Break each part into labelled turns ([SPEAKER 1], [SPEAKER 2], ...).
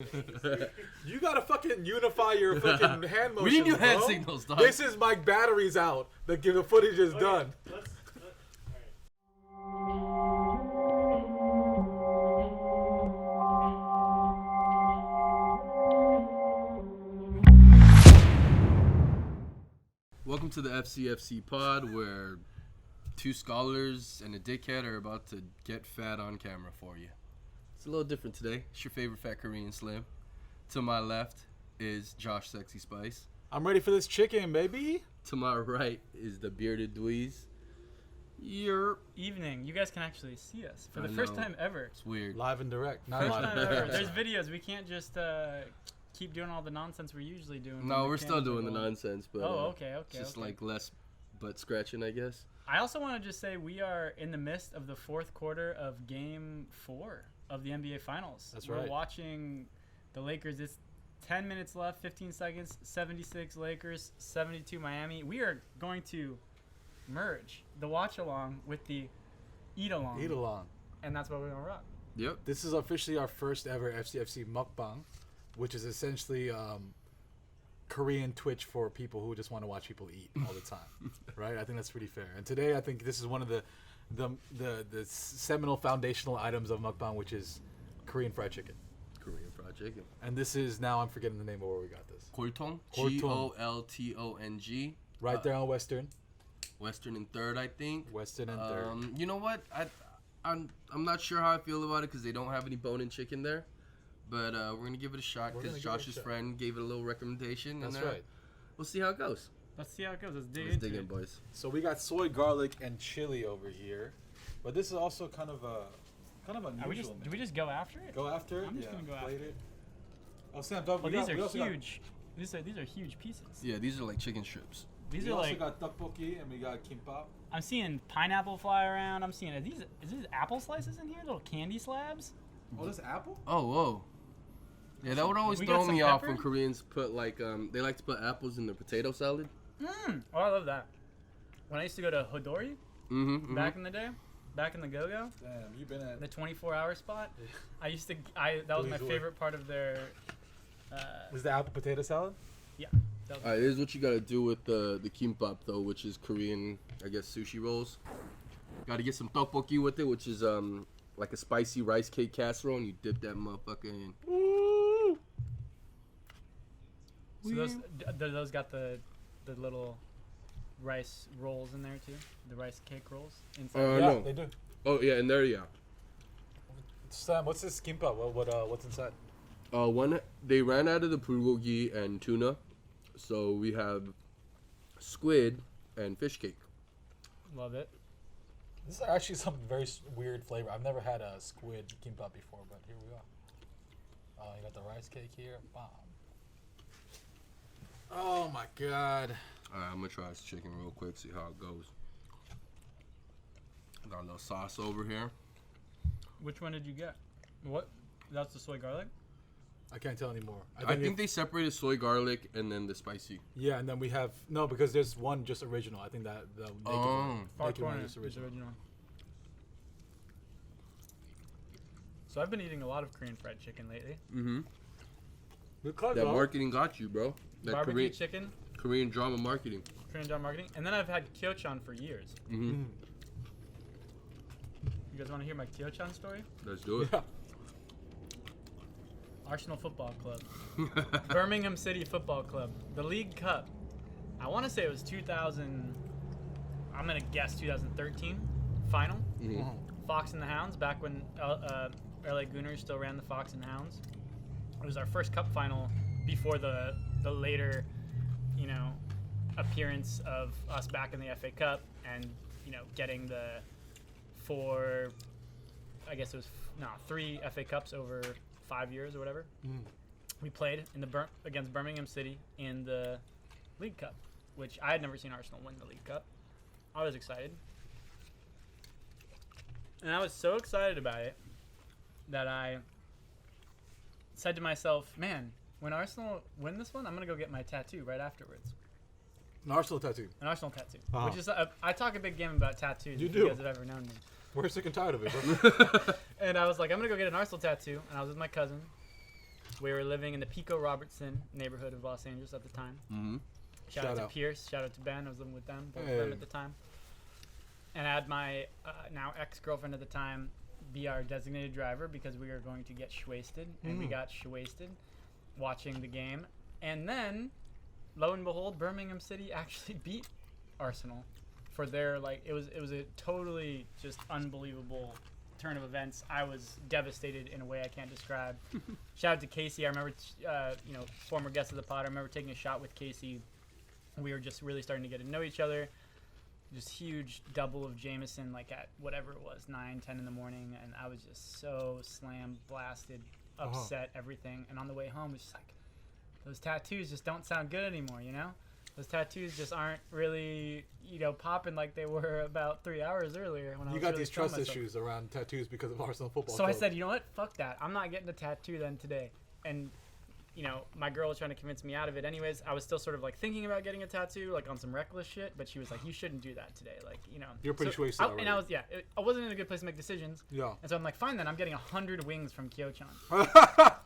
[SPEAKER 1] You gotta fucking unify your fucking hand motions.
[SPEAKER 2] We didn't do hand
[SPEAKER 1] bro.
[SPEAKER 2] signals, dog.
[SPEAKER 1] This is my batteries out. The footage is done.
[SPEAKER 2] Welcome to the FCFC pod, where two scholars and a dickhead are about to get fat on camera for you. It's a little different today. It's your favorite fat Korean slim. To my left is Josh Sexy Spice.
[SPEAKER 1] I'm ready for this chicken, baby.
[SPEAKER 2] To my right is the bearded Dweez. Your
[SPEAKER 3] evening. You guys can actually see us for the
[SPEAKER 2] I
[SPEAKER 3] first
[SPEAKER 2] know.
[SPEAKER 3] time ever.
[SPEAKER 2] It's weird.
[SPEAKER 1] Live and direct. Not
[SPEAKER 3] First
[SPEAKER 1] live
[SPEAKER 3] time
[SPEAKER 1] and
[SPEAKER 3] ever.
[SPEAKER 1] direct.
[SPEAKER 3] There's videos. We can't just keep doing all the nonsense we're usually doing.
[SPEAKER 2] No, we're still doing the nonsense, but
[SPEAKER 3] okay.
[SPEAKER 2] just like less butt scratching, I guess.
[SPEAKER 3] I also want to just say we are in the midst of the fourth quarter of Game 4 of the NBA Finals.
[SPEAKER 1] That's
[SPEAKER 3] We're
[SPEAKER 1] right.
[SPEAKER 3] watching the Lakers. It's 10 minutes left, 15 seconds, 76 Lakers, 72 Miami. We are going to merge the watch along with the eat along.
[SPEAKER 1] Eat along.
[SPEAKER 3] And that's what we're going to rock.
[SPEAKER 2] Yep.
[SPEAKER 1] This is officially our first ever FCFC MUKBANG, which is essentially Korean Twitch for people who just want to watch people eat all the time, right? I think that's pretty fair. And today, I think this is one of the seminal foundational items of MUKBANG, which is Korean fried chicken.
[SPEAKER 2] Korean fried chicken.
[SPEAKER 1] And this is, now I'm forgetting the name of where we got this.
[SPEAKER 2] Gol Tong. Goltong.
[SPEAKER 1] Right there on Western.
[SPEAKER 2] Western and Third, I think.
[SPEAKER 1] Western and Third.
[SPEAKER 2] You know what? I'm not sure how I feel about it because they don't have any bone-in chicken there. But we're gonna give it a shot because Josh's friend gave it a little recommendation.
[SPEAKER 1] That's
[SPEAKER 2] and,
[SPEAKER 1] right.
[SPEAKER 2] We'll see how it goes.
[SPEAKER 3] Let's see how it goes. Let's dig
[SPEAKER 2] Let's
[SPEAKER 3] into
[SPEAKER 2] dig in,
[SPEAKER 3] it.
[SPEAKER 2] boys.
[SPEAKER 1] So we got soy, garlic, and chili over here, but this is also kind of unusual.
[SPEAKER 3] Do we just go after it?
[SPEAKER 1] Go after it?
[SPEAKER 3] I'm just gonna go after
[SPEAKER 1] it. Oh, Sam, dog,
[SPEAKER 3] Well,
[SPEAKER 1] we
[SPEAKER 3] these
[SPEAKER 1] also
[SPEAKER 3] are
[SPEAKER 1] got-
[SPEAKER 3] huge. These are huge pieces.
[SPEAKER 2] Yeah, these are like chicken strips.
[SPEAKER 3] These
[SPEAKER 1] we
[SPEAKER 3] are
[SPEAKER 1] also
[SPEAKER 3] like
[SPEAKER 1] got tteokbokki and we got kimbap.
[SPEAKER 3] I'm seeing pineapple fly around. I'm seeing is these apple slices in here? Little candy slabs?
[SPEAKER 1] Oh, this apple?
[SPEAKER 2] Oh, whoa. Yeah, that would always
[SPEAKER 3] We
[SPEAKER 2] throw
[SPEAKER 3] got some
[SPEAKER 2] me off
[SPEAKER 3] pepper?
[SPEAKER 2] when Koreans put like they like to put apples in their potato salad.
[SPEAKER 3] Oh, I love that. When I used to go to Hodori back in the day, back in the Go-Go,
[SPEAKER 1] Damn, you been at
[SPEAKER 3] the 24-hour spot, that was my
[SPEAKER 1] Please,
[SPEAKER 3] favorite part of their.
[SPEAKER 1] Is the apple potato salad?
[SPEAKER 3] Yeah. That was
[SPEAKER 2] All right, here's what you gotta do with the kimbap though, which is Korean, I guess, sushi rolls. Gotta get some tteokbokki with it, which is like a spicy rice cake casserole, and you dip that motherfucker in.
[SPEAKER 3] So those got the little rice rolls in there too, the rice cake rolls inside.
[SPEAKER 1] Yeah,
[SPEAKER 2] No.
[SPEAKER 1] they do.
[SPEAKER 2] Oh yeah, and there, yeah.
[SPEAKER 1] Sam, what's this kimbap? What's inside?
[SPEAKER 2] One, they ran out of the bulgogi and tuna, so we have squid and fish cake.
[SPEAKER 3] Love it.
[SPEAKER 1] This is actually some very weird flavor. I've never had a squid kimbap before, but here we are. Oh, you got the rice cake here. Bomb. Oh my god.
[SPEAKER 2] Alright, I'm gonna try this chicken real quick, see how it goes. Got a little sauce over here.
[SPEAKER 3] Which one did you get? What? That's the soy garlic?
[SPEAKER 1] I can't tell anymore.
[SPEAKER 2] I think they separated soy garlic and then the spicy.
[SPEAKER 1] Yeah, and then we have because there's one just original. I think that the naked one, naked one is original.
[SPEAKER 3] So I've been eating a lot of Korean fried chicken lately.
[SPEAKER 2] Mm-hmm.
[SPEAKER 1] Good call,
[SPEAKER 2] That
[SPEAKER 1] dog.
[SPEAKER 2] marketing got you, bro. That
[SPEAKER 3] Barbecue chicken,
[SPEAKER 2] Korean drama marketing.
[SPEAKER 3] Korean job marketing, and then I've had kyochon for years.
[SPEAKER 2] Mm-hmm.
[SPEAKER 3] You guys want to hear my kyochon story?
[SPEAKER 2] Let's do it.
[SPEAKER 1] Yeah.
[SPEAKER 3] Arsenal Football Club, Birmingham City Football Club, the League Cup. I want to say it was 2000. I'm gonna guess 2013 final.
[SPEAKER 2] Mm-hmm.
[SPEAKER 3] Fox and the Hounds, back when LA Gooners still ran the Fox and Hounds. It was our first cup final before the later, appearance of us back in the FA Cup and, getting the three FA Cups over 5 years or whatever. We played in against Birmingham City in the League Cup, which I had never seen Arsenal win the League Cup. I was excited. And I was so excited about it that I said to myself, man, when Arsenal win this one, I'm going to go get my tattoo right afterwards.
[SPEAKER 1] An Arsenal tattoo.
[SPEAKER 3] An Arsenal tattoo.
[SPEAKER 1] Uh-huh.
[SPEAKER 3] Which is, I talk a big game about tattoos.
[SPEAKER 1] You
[SPEAKER 3] if
[SPEAKER 1] do.
[SPEAKER 3] You guys have ever known me.
[SPEAKER 1] We're sick and tired of it, bro.
[SPEAKER 3] And I was like, I'm going to go get an Arsenal tattoo. And I was with my cousin. We were living in the Pico Robertson neighborhood of Los Angeles at the time.
[SPEAKER 2] Mm-hmm.
[SPEAKER 3] Shout out to Pierce. Shout out to Ben. I was living with them, both of them at the time. And I had my now ex-girlfriend at the time be our designated driver because we were going to get shwasted. And we got shwasted watching the game. And then, lo and behold, Birmingham City actually beat Arsenal for their, like, it was a totally just unbelievable turn of events. I was devastated in a way I can't describe. Shout out to Casey. I remember, former guest of the pod. I remember taking a shot with Casey. We were just really starting to get to know each other. Just huge double of Jameson, like at whatever it was, 9, 10 in the morning. And I was just so slammed, blasted, upset, everything. And on the way home, it's just like, those tattoos just don't sound good anymore, you know? Those tattoos just aren't really, popping like they were about 3 hours earlier. When
[SPEAKER 1] You got these trust issues around tattoos because of Arsenal football.
[SPEAKER 3] So I said, you know what? Fuck that. I'm not getting a tattoo then today. And, my girl was trying to convince me out of it anyways. I was still sort of like thinking about getting a tattoo, like on some reckless shit. But she was like, you shouldn't do that today. Like,
[SPEAKER 1] You're pretty wasted already.
[SPEAKER 3] And I was, I wasn't in a good place to make decisions.
[SPEAKER 1] Yeah.
[SPEAKER 3] And so I'm like, fine then. I'm getting 100 wings from Koreatown.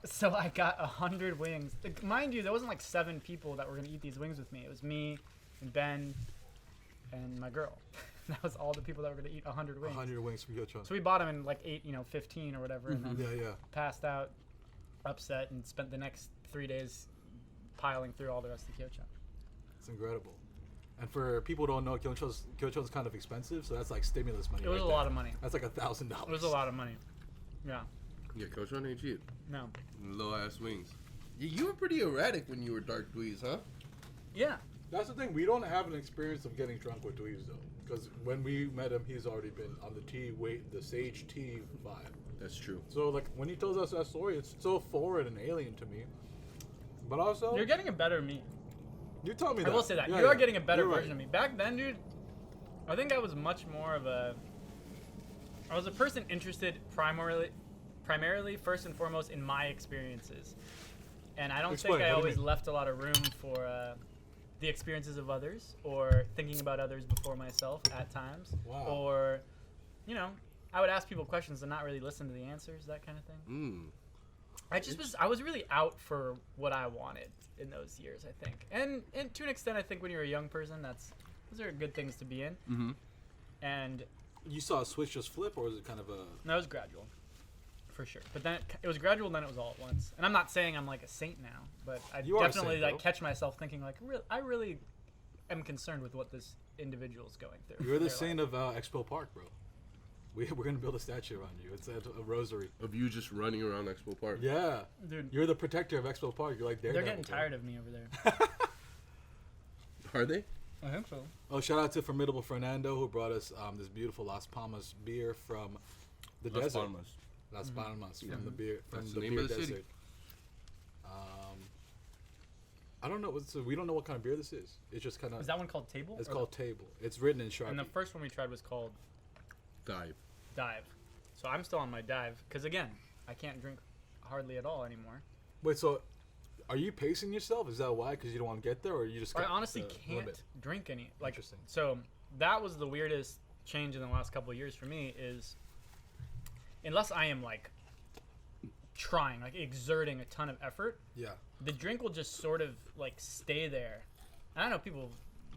[SPEAKER 3] So I got 100 wings. Like, mind you, there wasn't like 7 people that were going to eat these wings with me. It was me and Ben and my girl. That was all the people that were going to eat 100 wings.
[SPEAKER 1] 100 wings from Koreatown.
[SPEAKER 3] So we bought them in like 15 or whatever. And then
[SPEAKER 1] Yeah.
[SPEAKER 3] passed out, upset, and spent the next 3 days piling through all the rest of the Koreatown.
[SPEAKER 1] It's incredible. And for people who don't know, Koreatown's kind of expensive, so that's like stimulus money.
[SPEAKER 3] It was a lot of money.
[SPEAKER 1] That's like $1,000.
[SPEAKER 3] It was a lot of money. Yeah.
[SPEAKER 2] Yeah, Koreatown ain't cheap.
[SPEAKER 3] No.
[SPEAKER 2] Low ass wings. You were pretty erratic when you were dark dweez, huh?
[SPEAKER 3] Yeah.
[SPEAKER 1] That's the thing. We don't have an experience of getting drunk with Dweez, though. Because when we met him, he's already been on the Sage Tea vibe.
[SPEAKER 2] That's true.
[SPEAKER 1] So, like, when he tells us that story, it's so foreign and alien to me. But also...
[SPEAKER 3] You're getting a better me.
[SPEAKER 1] You told me that.
[SPEAKER 3] I will say that.
[SPEAKER 1] Yeah,
[SPEAKER 3] you are getting a better
[SPEAKER 1] You're
[SPEAKER 3] version of me. Back then, dude, I think I was much more of a... I was a person interested primarily, first and foremost, in my experiences. And I don't
[SPEAKER 1] Explain,
[SPEAKER 3] think I
[SPEAKER 1] what do you
[SPEAKER 3] always
[SPEAKER 1] mean?
[SPEAKER 3] left a lot of room for the experiences of others or thinking about others before myself at times.
[SPEAKER 1] Wow.
[SPEAKER 3] Or, I would ask people questions and not really listen to the answers, that kind of thing. I was really out for what I wanted in those years, I think. And to an extent, I think when you're a young person, those are good things to be in.
[SPEAKER 2] Mm-hmm.
[SPEAKER 3] And
[SPEAKER 1] You saw a switch just flip, or was it kind of a...
[SPEAKER 3] no, it was gradual, for sure. But then it was gradual, then it was all at once. And I'm not saying I'm like a saint now, but I
[SPEAKER 1] You are a
[SPEAKER 3] definitely
[SPEAKER 1] saint,
[SPEAKER 3] like
[SPEAKER 1] bro.
[SPEAKER 3] catch myself thinking like, I really am concerned with what this individual is going through.
[SPEAKER 1] You're the
[SPEAKER 3] in their
[SPEAKER 1] saint
[SPEAKER 3] life.
[SPEAKER 1] of Expo Park, bro. We're going to build a statue around you. It's a rosary.
[SPEAKER 2] Of you just running around Expo Park.
[SPEAKER 1] Yeah.
[SPEAKER 3] Dude,
[SPEAKER 1] You're the protector of Expo Park. You're like
[SPEAKER 3] they're
[SPEAKER 1] Daredevil,
[SPEAKER 3] getting
[SPEAKER 1] bro.
[SPEAKER 3] tired of me over there.
[SPEAKER 2] Are they?
[SPEAKER 3] I think so.
[SPEAKER 1] Oh, shout out to Formidable Fernando, who brought us this beautiful Las Palmas beer from the
[SPEAKER 2] Las
[SPEAKER 1] desert.
[SPEAKER 2] Palmas.
[SPEAKER 1] Las Palmas
[SPEAKER 2] Yeah.
[SPEAKER 1] from the beer from
[SPEAKER 2] That's
[SPEAKER 1] the
[SPEAKER 2] the name
[SPEAKER 1] beer
[SPEAKER 2] of the
[SPEAKER 1] desert.
[SPEAKER 2] city.
[SPEAKER 1] I don't know. So we don't know what kind of beer this is. It's just kind of.
[SPEAKER 3] Is that one called Table?
[SPEAKER 1] It's
[SPEAKER 3] Or
[SPEAKER 1] called Table. It's written in Sharpie.
[SPEAKER 3] And the first one we tried was called
[SPEAKER 2] Dive.
[SPEAKER 3] Dive. So I'm still on my dive because again, I can't drink hardly at all anymore.
[SPEAKER 1] Wait, so are you pacing yourself? Is that why? Because you don't want to get there, or you just?
[SPEAKER 3] I
[SPEAKER 1] got
[SPEAKER 3] honestly
[SPEAKER 1] the
[SPEAKER 3] can't
[SPEAKER 1] limit?
[SPEAKER 3] drink any. Like,
[SPEAKER 1] Interesting.
[SPEAKER 3] so that was the weirdest change in the last couple of years for me is unless I am like trying, like exerting a ton of effort,
[SPEAKER 1] Yeah.
[SPEAKER 3] the drink will just sort of like stay there. And I know people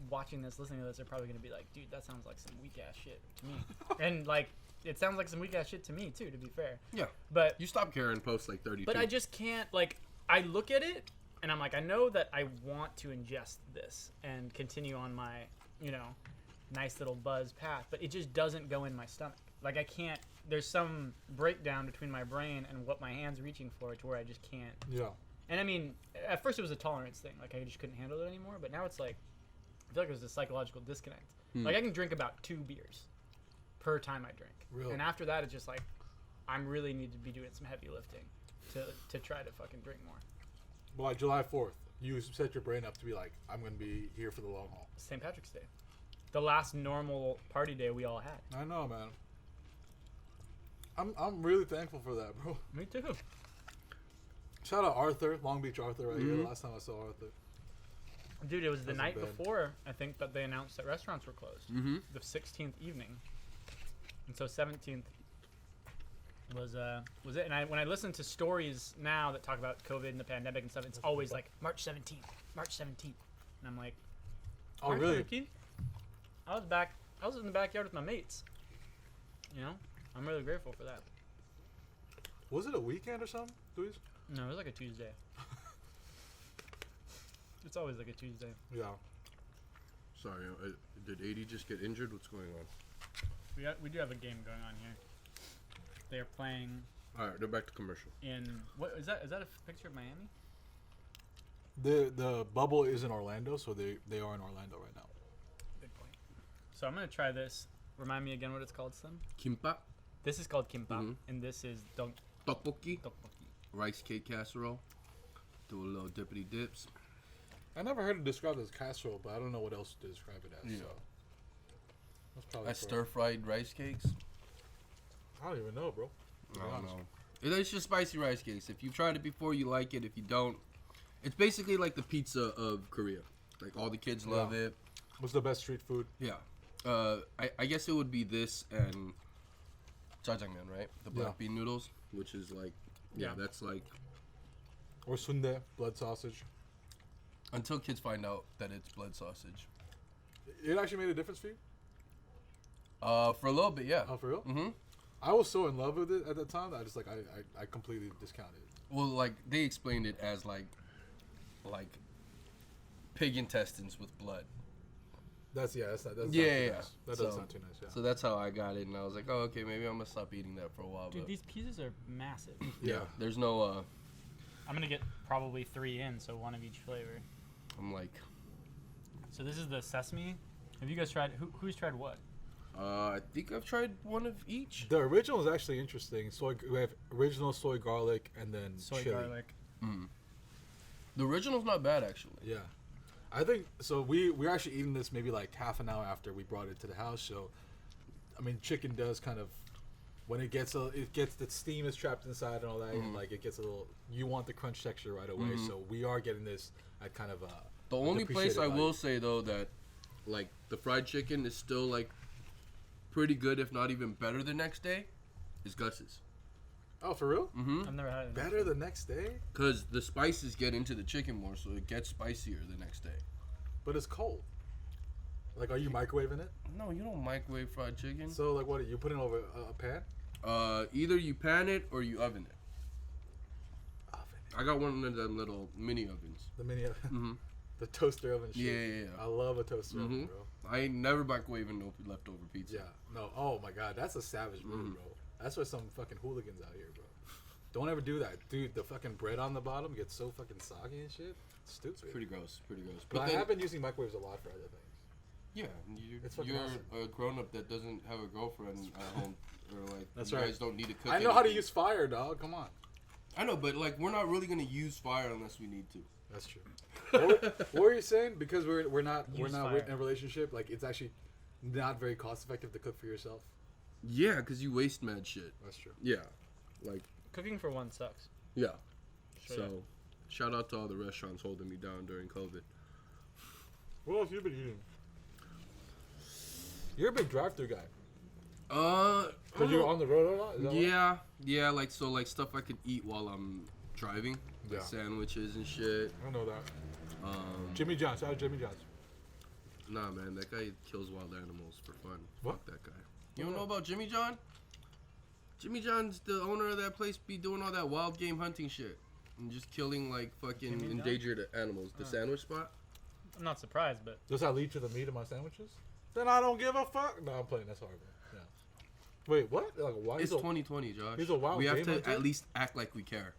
[SPEAKER 3] watching this, listening to this, are probably going to be like, dude, that sounds like some weak ass shit to me. And like, it sounds like some weak ass shit to me too, to be fair.
[SPEAKER 2] Yeah.
[SPEAKER 3] But
[SPEAKER 2] You stop caring post like 32.
[SPEAKER 3] But I just can't, like, I look at it and I'm like, I know that I want to ingest this and continue on my, nice little buzz path, but it just doesn't go in my stomach. Like, I can't, there's some breakdown between my brain and what my hand's reaching for to where I just can't.
[SPEAKER 1] Yeah.
[SPEAKER 3] And I mean, at first it was a tolerance thing. Like, I just couldn't handle it anymore, but now it's like, I feel like there's a psychological disconnect. Like, I can drink about 2 beers per time I drink.
[SPEAKER 1] Really?
[SPEAKER 3] And after that, it's just like, I really need to be doing some heavy lifting to try to fucking drink more.
[SPEAKER 1] Well, like July 4th, you set your brain up to be like, I'm going to be here for the long haul.
[SPEAKER 3] St. Patrick's Day. The last normal party day we all had.
[SPEAKER 1] I know, man. I'm really thankful for that, bro.
[SPEAKER 3] Me too.
[SPEAKER 1] Shout out Arthur, Long Beach Arthur right here. Last time I saw Arthur.
[SPEAKER 3] Dude, it was the
[SPEAKER 1] That's
[SPEAKER 3] night
[SPEAKER 1] not bad.
[SPEAKER 3] before, I think, that they announced that restaurants were closed.
[SPEAKER 2] Mm-hmm.
[SPEAKER 3] The 16th evening. And so 17th, was it. And when I listen to stories now that talk about COVID and the pandemic and stuff, it's always like March 17th, March 17th, and I'm like,
[SPEAKER 1] Oh,
[SPEAKER 3] March
[SPEAKER 1] really?
[SPEAKER 3] 17th? I was in the backyard with my mates. You know, I'm really grateful for that.
[SPEAKER 1] Was it a weekend or something, Luis?
[SPEAKER 3] No, it was like a Tuesday. It's always like a Tuesday.
[SPEAKER 1] Yeah.
[SPEAKER 2] Sorry, did 80 just get injured? What's going on?
[SPEAKER 3] We do have a game going on here. They are playing
[SPEAKER 2] All right, they're back to commercial.
[SPEAKER 3] in what is that? Is that a picture of Miami?
[SPEAKER 1] The bubble is in Orlando, so they are in Orlando right now.
[SPEAKER 3] Good point. So I'm gonna try this. Remind me again what it's called, Slim.
[SPEAKER 2] Kimbap,
[SPEAKER 3] This is called kimbap,
[SPEAKER 2] Mhm.
[SPEAKER 3] and this is
[SPEAKER 2] tteokbokki,
[SPEAKER 3] tteokbokki.
[SPEAKER 2] rice cake casserole. Do a little dippity dips.
[SPEAKER 1] I never heard it described as casserole, but I don't know what else to describe it as.
[SPEAKER 2] Yeah.
[SPEAKER 1] So. That's probably
[SPEAKER 2] That's
[SPEAKER 1] for-
[SPEAKER 2] stir-fried rice cakes.
[SPEAKER 1] I don't even know, bro.
[SPEAKER 2] I don't know. It's just spicy rice cakes. If you've tried it before, you like it. If you don't, it's basically like the pizza of Korea. Like all the kids love it.
[SPEAKER 1] What's the best street food?
[SPEAKER 2] Yeah. I guess it would be this and jjajangmyeon, right? The black
[SPEAKER 1] Yeah.
[SPEAKER 2] bean noodles, which is like,
[SPEAKER 3] Yeah.
[SPEAKER 2] that's like
[SPEAKER 1] Or sundae, blood sausage.
[SPEAKER 2] until kids find out that it's blood sausage.
[SPEAKER 1] It actually made a difference for you?
[SPEAKER 2] For a little bit, yeah.
[SPEAKER 1] Oh, for real?
[SPEAKER 2] Mm-hmm.
[SPEAKER 1] I was so in love with it at the time that I just I completely discounted it.
[SPEAKER 2] Well, like they explained it as like pig intestines with blood.
[SPEAKER 1] That's not
[SPEAKER 2] Yeah,
[SPEAKER 1] too
[SPEAKER 2] yeah,
[SPEAKER 1] nice. That
[SPEAKER 2] so-
[SPEAKER 1] does sound too nice. Yeah.
[SPEAKER 2] So that's how I got it, and I was like, oh, okay, maybe I'm gonna stop eating that for a while.
[SPEAKER 3] Dude,
[SPEAKER 2] but
[SPEAKER 3] these pizzas are massive.
[SPEAKER 1] Yeah.
[SPEAKER 2] there's no.
[SPEAKER 3] I'm gonna get probably 3 in, so one of each flavor.
[SPEAKER 2] I'm like,
[SPEAKER 3] So this is the sesame. Have you guys tried? Who's tried what?
[SPEAKER 2] I think I've tried one of each.
[SPEAKER 1] The original is actually interesting. We have original soy garlic and then
[SPEAKER 3] Soy
[SPEAKER 1] chili.
[SPEAKER 3] garlic.
[SPEAKER 2] Mm. The original's not bad actually.
[SPEAKER 1] Yeah, I think so. We're actually eating this maybe like half an hour after we brought it to the house. So, I mean, chicken does kind of when it gets the steam is trapped inside and all that, and like it gets a little. You want the crunch texture right away. So we are getting this at kind of
[SPEAKER 2] The only place I
[SPEAKER 1] depreciated
[SPEAKER 2] will
[SPEAKER 1] value.
[SPEAKER 2] say though that like the fried chicken is still like pretty good, if not even better the next day, is Gus's.
[SPEAKER 1] Oh, for real?
[SPEAKER 2] Mm-hmm.
[SPEAKER 3] I've never had it.
[SPEAKER 1] Better the next day,
[SPEAKER 2] Because the spices get into the chicken more, so it gets spicier the next day.
[SPEAKER 1] but it's cold. Like, are you microwaving it?
[SPEAKER 2] No, you don't microwave fried chicken.
[SPEAKER 1] So, like, what? You put it over a pan?
[SPEAKER 2] Either you pan it or you oven it.
[SPEAKER 1] Oven.
[SPEAKER 2] I got one of them little mini ovens.
[SPEAKER 1] The mini oven.
[SPEAKER 2] Mm-hmm.
[SPEAKER 1] The toaster oven shit.
[SPEAKER 2] Yeah.
[SPEAKER 1] I love a toaster oven,
[SPEAKER 2] Mhm.
[SPEAKER 1] bro.
[SPEAKER 2] I ain't never microwaving no leftover pizza.
[SPEAKER 1] Yeah. No. Oh my god, that's a savage move, bro. That's why some fucking hooligans out here, bro. Don't ever do that, dude. The fucking bread on the bottom gets so fucking soggy and shit. It's stupid.
[SPEAKER 2] Pretty gross.
[SPEAKER 1] But I
[SPEAKER 2] then-
[SPEAKER 1] have been using microwaves a lot for other things.
[SPEAKER 2] Yeah,
[SPEAKER 1] It's fucking
[SPEAKER 2] you're
[SPEAKER 1] awesome.
[SPEAKER 2] a grown up that doesn't have a girlfriend at home, or like
[SPEAKER 1] That's
[SPEAKER 2] you
[SPEAKER 1] right.
[SPEAKER 2] guys don't need to cook.
[SPEAKER 1] I know how to
[SPEAKER 2] anything.
[SPEAKER 1] use fire, dog. Come on.
[SPEAKER 2] I know, but like we're not really gonna use fire unless we need to.
[SPEAKER 1] That's true. What were you saying? Because we're not
[SPEAKER 3] Use
[SPEAKER 1] in
[SPEAKER 3] fire.
[SPEAKER 1] a relationship. Like it's actually not very cost effective to cook for yourself.
[SPEAKER 2] Yeah, because you waste mad shit.
[SPEAKER 1] That's true.
[SPEAKER 2] Yeah, like
[SPEAKER 3] Cooking for one sucks.
[SPEAKER 2] yeah.
[SPEAKER 3] Straight
[SPEAKER 2] So,
[SPEAKER 3] up.
[SPEAKER 2] shout out to all the restaurants holding me down during COVID.
[SPEAKER 1] What else you been eating? You're a big drive-through guy. Because you're on the road a lot. Is that why?
[SPEAKER 2] yeah, like so, like stuff I could eat while I'm driving, like
[SPEAKER 1] Yeah.
[SPEAKER 2] sandwiches and shit.
[SPEAKER 1] I know that.
[SPEAKER 2] Jimmy.
[SPEAKER 1] Jimmy John's. Shout out Jimmy John's.
[SPEAKER 2] Nah, man, that guy kills wild animals for fun.
[SPEAKER 1] What?
[SPEAKER 2] Fuck that guy. You don't know about Jimmy John? Jimmy John's the owner of that place. Be doing all that wild game hunting shit and just killing like fucking
[SPEAKER 3] Jimmy John?
[SPEAKER 2] endangered animals. The sandwich spot.
[SPEAKER 3] I'm not surprised, but
[SPEAKER 1] Does that lead to the meat of my sandwiches? Then I don't give a fuck. No, I'm playing. That's horrible. Yeah. Wait, what? Like, why?
[SPEAKER 2] It's 2020, Josh.
[SPEAKER 1] he's a wild
[SPEAKER 2] We have
[SPEAKER 1] game
[SPEAKER 2] to
[SPEAKER 1] hunter?
[SPEAKER 2] at least act like we care.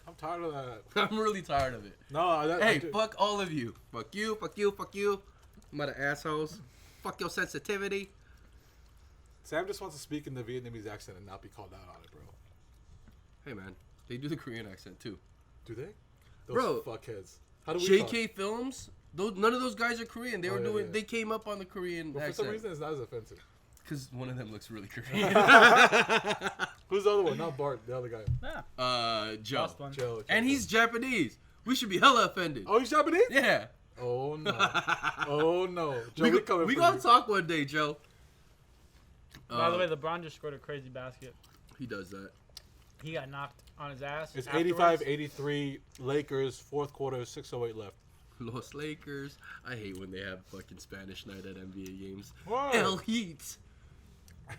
[SPEAKER 1] I'm tired of that.
[SPEAKER 2] I'm really tired of it.
[SPEAKER 1] No,
[SPEAKER 2] Hey, fuck all of you. Fuck you, fuck you, fuck you. Mother assholes. Fuck your sensitivity.
[SPEAKER 1] Sam just wants to speak in the Vietnamese accent and not be called out on it, bro.
[SPEAKER 2] Hey, man. They do the Korean accent, too.
[SPEAKER 1] Do they? Those
[SPEAKER 2] Bro,
[SPEAKER 1] fuckheads. How do we?
[SPEAKER 2] JK Films, none of those guys are Korean. They were
[SPEAKER 1] yeah,
[SPEAKER 2] doing.
[SPEAKER 1] yeah.
[SPEAKER 2] They came up on the Korean
[SPEAKER 1] But for some
[SPEAKER 2] accent.
[SPEAKER 1] reason, it's not as offensive.
[SPEAKER 2] Because one of them looks really Korean.
[SPEAKER 1] Who's the other one? Not Bart. The other guy.
[SPEAKER 2] Joe.
[SPEAKER 3] lost one.
[SPEAKER 1] Joe.
[SPEAKER 2] And he's Japanese. We should be hella offended.
[SPEAKER 1] Oh, he's Japanese?
[SPEAKER 2] Yeah.
[SPEAKER 1] Oh no. Oh no. Joe,
[SPEAKER 2] we
[SPEAKER 1] coming
[SPEAKER 2] we
[SPEAKER 1] for
[SPEAKER 2] gonna
[SPEAKER 1] you.
[SPEAKER 2] talk one day, Joe.
[SPEAKER 3] By the way, LeBron just scored a crazy basket.
[SPEAKER 2] He does that.
[SPEAKER 3] He got knocked on his ass.
[SPEAKER 1] It's
[SPEAKER 3] afterwards.
[SPEAKER 1] 85-83 Lakers, fourth quarter, 6:08 left.
[SPEAKER 2] Los Lakers. I hate when they have fucking Spanish night at NBA games.
[SPEAKER 1] Why?
[SPEAKER 2] El Heat.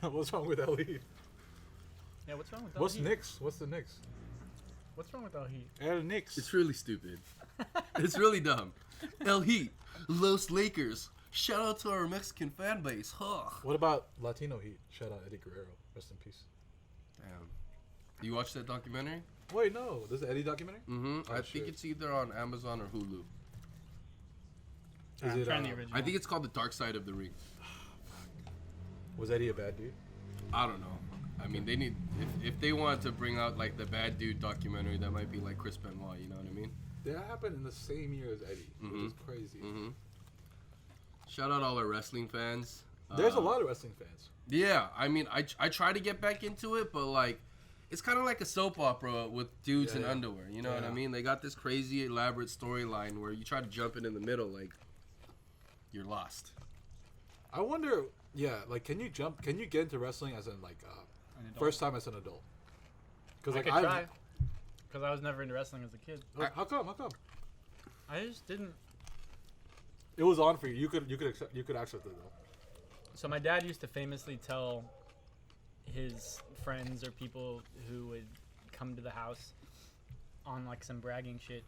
[SPEAKER 1] What's wrong with LE?
[SPEAKER 3] Yeah, what's wrong with
[SPEAKER 1] What's
[SPEAKER 3] Heat?
[SPEAKER 1] Knicks? What's the Knicks?
[SPEAKER 3] What's wrong with El Heat?
[SPEAKER 1] El Knicks.
[SPEAKER 2] It's really stupid. It's really dumb. El Heat. Los Lakers. Shout out to our Mexican fan base. Huh.
[SPEAKER 1] What about Latino Heat? Shout out Eddie Guerrero. Rest in peace.
[SPEAKER 2] Damn. You watched that documentary?
[SPEAKER 1] Wait, no. This is the Eddie documentary?
[SPEAKER 2] Mm-hmm.
[SPEAKER 1] Oh,
[SPEAKER 2] I
[SPEAKER 1] shit.
[SPEAKER 2] think it's either on Amazon or Hulu.
[SPEAKER 1] Is
[SPEAKER 3] I'm
[SPEAKER 1] it,
[SPEAKER 3] trying the original.
[SPEAKER 2] I think it's called The Dark Side of the Ring.
[SPEAKER 1] Was Eddie a bad dude?
[SPEAKER 2] I don't know. I mean, they need if they wanted to bring out like the bad dude documentary, that might be like Chris Benoit. You know what I mean?
[SPEAKER 1] That happened in the same year as Eddie, which is crazy.
[SPEAKER 2] Mm-hmm. Shout out all our wrestling fans.
[SPEAKER 1] There's a lot of wrestling fans.
[SPEAKER 2] Yeah, I mean, I try to get back into it, but like, it's kind of like a soap opera with dudes in underwear. You know what I mean? They got this crazy elaborate storyline where you try to jump in the middle, like you're lost.
[SPEAKER 1] I wonder, like, can you get into wrestling as in like
[SPEAKER 3] An adult.
[SPEAKER 1] first time as an adult? Because
[SPEAKER 3] I
[SPEAKER 1] like
[SPEAKER 3] could try. Because I was never into wrestling as a kid.
[SPEAKER 1] How come?
[SPEAKER 3] I just didn't.
[SPEAKER 1] It was on for you. You could access it though.
[SPEAKER 3] So my dad used to famously tell his friends or people who would come to the house on like some bragging shit.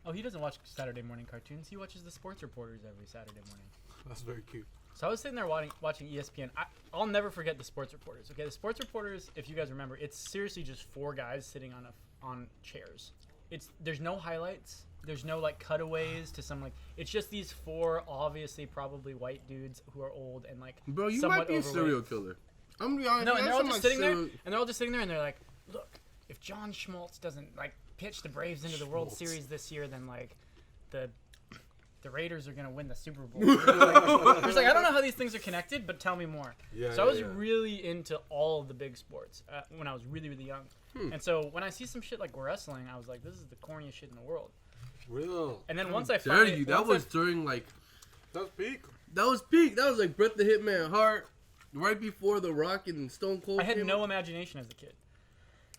[SPEAKER 3] Oh, he doesn't watch Saturday morning cartoons. He watches the sports reporters every Saturday morning.
[SPEAKER 1] That's very cute.
[SPEAKER 3] So I was sitting there watching ESPN. I'll never forget the sports reporters. Okay, the sports reporters, if you guys remember, it's seriously just four guys sitting on chairs. There's no highlights. There's no like cutaways to some like. It's just these four obviously probably white dudes who are old and like.
[SPEAKER 2] Bro, you
[SPEAKER 3] somewhat
[SPEAKER 2] might be a
[SPEAKER 3] overweight.
[SPEAKER 2] serial killer. I'm gonna be honest.
[SPEAKER 3] No, and they're all
[SPEAKER 2] I'm
[SPEAKER 3] just
[SPEAKER 2] like
[SPEAKER 3] sitting there,
[SPEAKER 2] serial-
[SPEAKER 3] and they're all just sitting there, and they're like, "Look, if John Schmaltz doesn't like pitch the Braves into the World
[SPEAKER 1] Schmaltz.
[SPEAKER 3] Series this year, then like the Raiders are gonna win the Super Bowl." It's like I don't know how these things are connected, but tell me more. So I was really into all of the big sports when I was really really young, and so when I see some shit like wrestling, I was like, "This is the corniest shit in the world."
[SPEAKER 1] Real.
[SPEAKER 3] And then once I
[SPEAKER 2] Dare
[SPEAKER 3] finally,
[SPEAKER 2] you? That
[SPEAKER 3] once I-
[SPEAKER 2] was during like.
[SPEAKER 1] That's peak.
[SPEAKER 2] That was peak. That was like Bret the Hitman Hart, right before The Rock and Stone Cold.
[SPEAKER 3] I had
[SPEAKER 2] came
[SPEAKER 3] no
[SPEAKER 2] out.
[SPEAKER 3] imagination as a kid.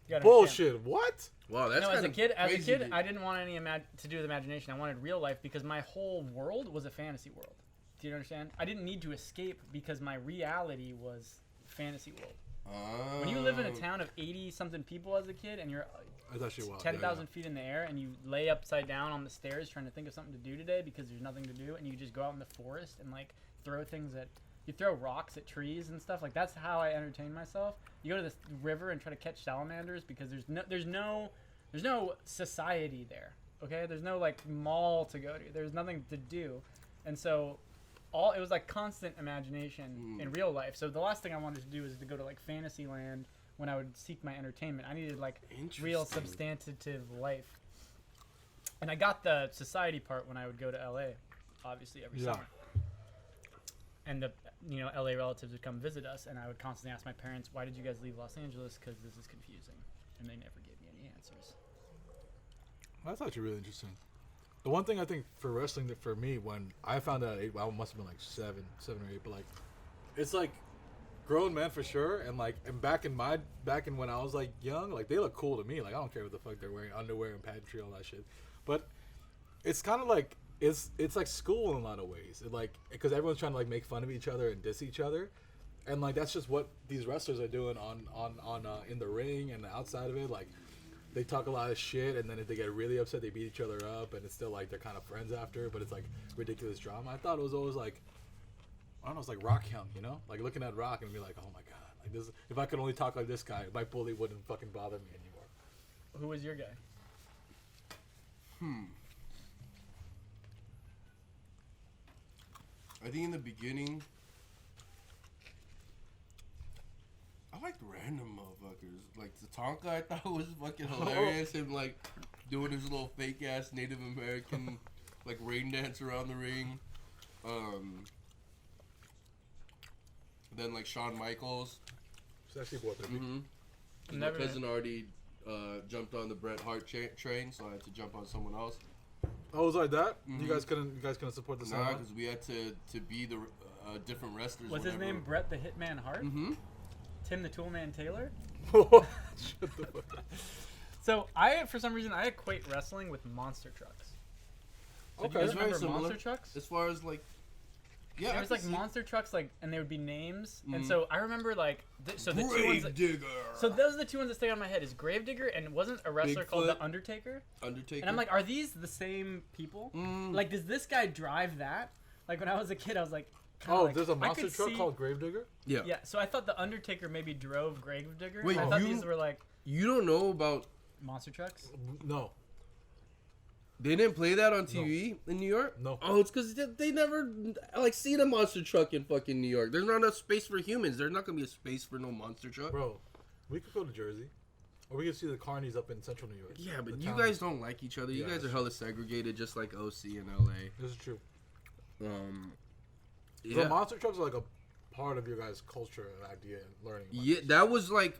[SPEAKER 3] You gotta understand.
[SPEAKER 1] Bullshit. What?
[SPEAKER 2] Wow, that's
[SPEAKER 3] No,
[SPEAKER 2] kind
[SPEAKER 3] as a
[SPEAKER 2] of
[SPEAKER 3] kid,
[SPEAKER 2] crazy, dude.
[SPEAKER 3] I didn't want any to do with imagination. I wanted real life because my whole world was a fantasy world. Do you understand? I didn't need to escape because my reality was fantasy world. When you live in a town of 80-something people as a kid and you're
[SPEAKER 1] That's actually wild.
[SPEAKER 3] 10,000 feet in the air and you lay upside down on the stairs trying to think of something to do today because there's nothing to do, and you just go out in the forest and like throw rocks at trees and stuff, like that's how I entertain myself. You go to this river and try to catch salamanders because there's no society there. Okay, there's no like mall to go to. There's nothing to do, and so it was like constant imagination in real life. So the last thing I wanted to do was to go to like fantasy land when I would seek my entertainment. I needed like real substantive life, and I got the society part when I would go to LA, obviously every summer. And the LA relatives would come visit us, and I would constantly ask my parents, "Why did you guys leave Los Angeles? Because this is confusing," and they never gave me any answers.
[SPEAKER 1] That's actually really interesting. The one thing I think for wrestling that for me, when I found out at 8, I must have been like 7 or 8, but like, it's like grown men for sure. And like, and back in when I was like young, like they look cool to me. Like I don't care what the fuck they're wearing, underwear and pageantry, all that shit. But it's kind of like it's like school in a lot of ways. It like because everyone's trying to like make fun of each other and diss each other, and like that's just what these wrestlers are doing on in the ring and outside of it. Like they talk a lot of shit, and then if they get really upset, they beat each other up, and it's still like they're kind of friends after. But it's like ridiculous drama. I thought it was always like I don't know, it's like Rock Young, you know, like looking at Rock and be like, oh my god, like this. If I could only talk like this guy, my bully wouldn't fucking bother me anymore.
[SPEAKER 3] Who was your guy?
[SPEAKER 2] I think in the beginning, I liked random motherfuckers. Like Tatanka, I thought was fucking hilarious. Him like doing his little fake ass Native American like rain dance around the ring. Then like Shawn Michaels.
[SPEAKER 1] Sexy boy, baby.
[SPEAKER 2] My cousin already jumped on the Bret Hart train, so I had to jump on someone else.
[SPEAKER 1] Oh, it was like that? You guys couldn't support the same
[SPEAKER 2] Nah,
[SPEAKER 1] one?
[SPEAKER 2] because we had to be the different wrestlers.
[SPEAKER 3] What's his name? Bret the Hitman Hart? Tim the Toolman Taylor.
[SPEAKER 1] Shut the fuck up.
[SPEAKER 3] So for some reason, I equate wrestling with monster trucks. So
[SPEAKER 1] Okay.
[SPEAKER 3] do you
[SPEAKER 2] It's
[SPEAKER 3] guys
[SPEAKER 2] very
[SPEAKER 3] remember
[SPEAKER 2] similar.
[SPEAKER 3] monster trucks?
[SPEAKER 2] As far as like, yeah,
[SPEAKER 3] There was like monster trucks, like, and they would be names. And
[SPEAKER 2] Mhm.
[SPEAKER 3] so I remember like, so the two ones.
[SPEAKER 2] Gravedigger.
[SPEAKER 3] So those are the two ones that stay on my head. Is Gravedigger and wasn't a wrestler called
[SPEAKER 2] Bigfoot.
[SPEAKER 3] the Undertaker?
[SPEAKER 2] Undertaker.
[SPEAKER 3] And I'm like, are these the same people? Like, does this guy drive that? Like when I was a kid, I was like, kinda
[SPEAKER 1] Oh,
[SPEAKER 3] like,
[SPEAKER 1] there's a
[SPEAKER 3] I
[SPEAKER 1] monster
[SPEAKER 3] could
[SPEAKER 1] truck
[SPEAKER 3] see-
[SPEAKER 1] called Gravedigger?
[SPEAKER 2] yeah.
[SPEAKER 3] Yeah, so I thought the Undertaker maybe drove Gravedigger.
[SPEAKER 2] Wait,
[SPEAKER 3] I thought
[SPEAKER 2] you-
[SPEAKER 3] these were like
[SPEAKER 2] You don't know about?
[SPEAKER 3] monster trucks.
[SPEAKER 1] No.
[SPEAKER 2] They didn't play that on TV in New York?
[SPEAKER 1] No.
[SPEAKER 2] Oh, it's because they never, like, seen a monster truck in fucking New York. There's not enough space for humans. There's not going to be a space for no monster truck.
[SPEAKER 1] Bro, we could go to Jersey. Or we could see the carnies up in central New York.
[SPEAKER 2] Yeah, but
[SPEAKER 1] The
[SPEAKER 2] you
[SPEAKER 1] towns.
[SPEAKER 2] guys don't like each other. You
[SPEAKER 1] Yeah,
[SPEAKER 2] guys are
[SPEAKER 1] that's
[SPEAKER 2] hella segregated, just like OC and LA.
[SPEAKER 1] This is true.
[SPEAKER 2] Yeah.
[SPEAKER 1] The monster trucks are like a part of your guys' culture and idea and learning. about
[SPEAKER 2] Yeah,
[SPEAKER 1] this.
[SPEAKER 2] that was like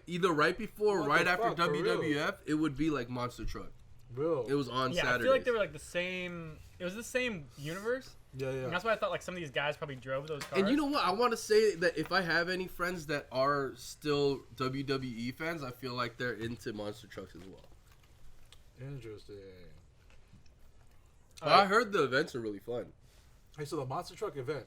[SPEAKER 2] either right before or
[SPEAKER 1] What
[SPEAKER 2] right
[SPEAKER 1] the
[SPEAKER 2] after
[SPEAKER 1] fuck, for real?
[SPEAKER 2] WWF. It would be like monster truck.
[SPEAKER 1] Real.
[SPEAKER 2] It was on
[SPEAKER 3] Yeah,
[SPEAKER 2] Saturdays.
[SPEAKER 3] I feel like they were like the same. It was the same universe.
[SPEAKER 1] Yeah,
[SPEAKER 3] And
[SPEAKER 1] yeah.
[SPEAKER 3] that's why I thought like some of these guys probably drove those cars.
[SPEAKER 2] And you know what? I want to say that if I have any friends that are still WWE fans, I feel like they're into monster trucks as well.
[SPEAKER 1] Interesting.
[SPEAKER 2] But I heard the events are really fun.
[SPEAKER 1] Hey, so the monster truck event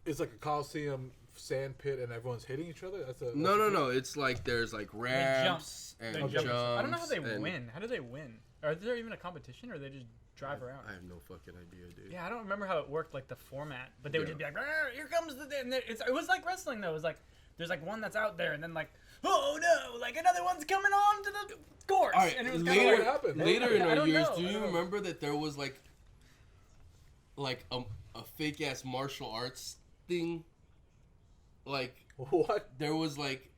[SPEAKER 1] is like a Coliseum sand pit and everyone's hitting each other? That's
[SPEAKER 2] No. It's like there's like ramps
[SPEAKER 3] They
[SPEAKER 2] and
[SPEAKER 3] jump.
[SPEAKER 2] jumps.
[SPEAKER 3] I don't know how they
[SPEAKER 2] and-
[SPEAKER 3] win. How do they win? Or is there even a competition, or they just drive around?
[SPEAKER 2] I have no fucking idea, dude.
[SPEAKER 3] Yeah, I don't remember how it worked, like the format. But they would
[SPEAKER 2] Yeah.
[SPEAKER 3] just be like, "Arr, "Here comes the." And it was like wrestling though. It was like there's like one that's out there, and then like, oh no, like another one's coming on to the course.
[SPEAKER 2] All right,
[SPEAKER 3] and it was
[SPEAKER 2] later,
[SPEAKER 1] what happened, bro.
[SPEAKER 2] later in
[SPEAKER 3] I
[SPEAKER 2] our
[SPEAKER 3] don't
[SPEAKER 2] years,
[SPEAKER 3] know,
[SPEAKER 2] do
[SPEAKER 3] I
[SPEAKER 2] you
[SPEAKER 3] don't know.
[SPEAKER 2] remember that there was like a fake ass martial arts thing? Like
[SPEAKER 1] What?
[SPEAKER 2] there was like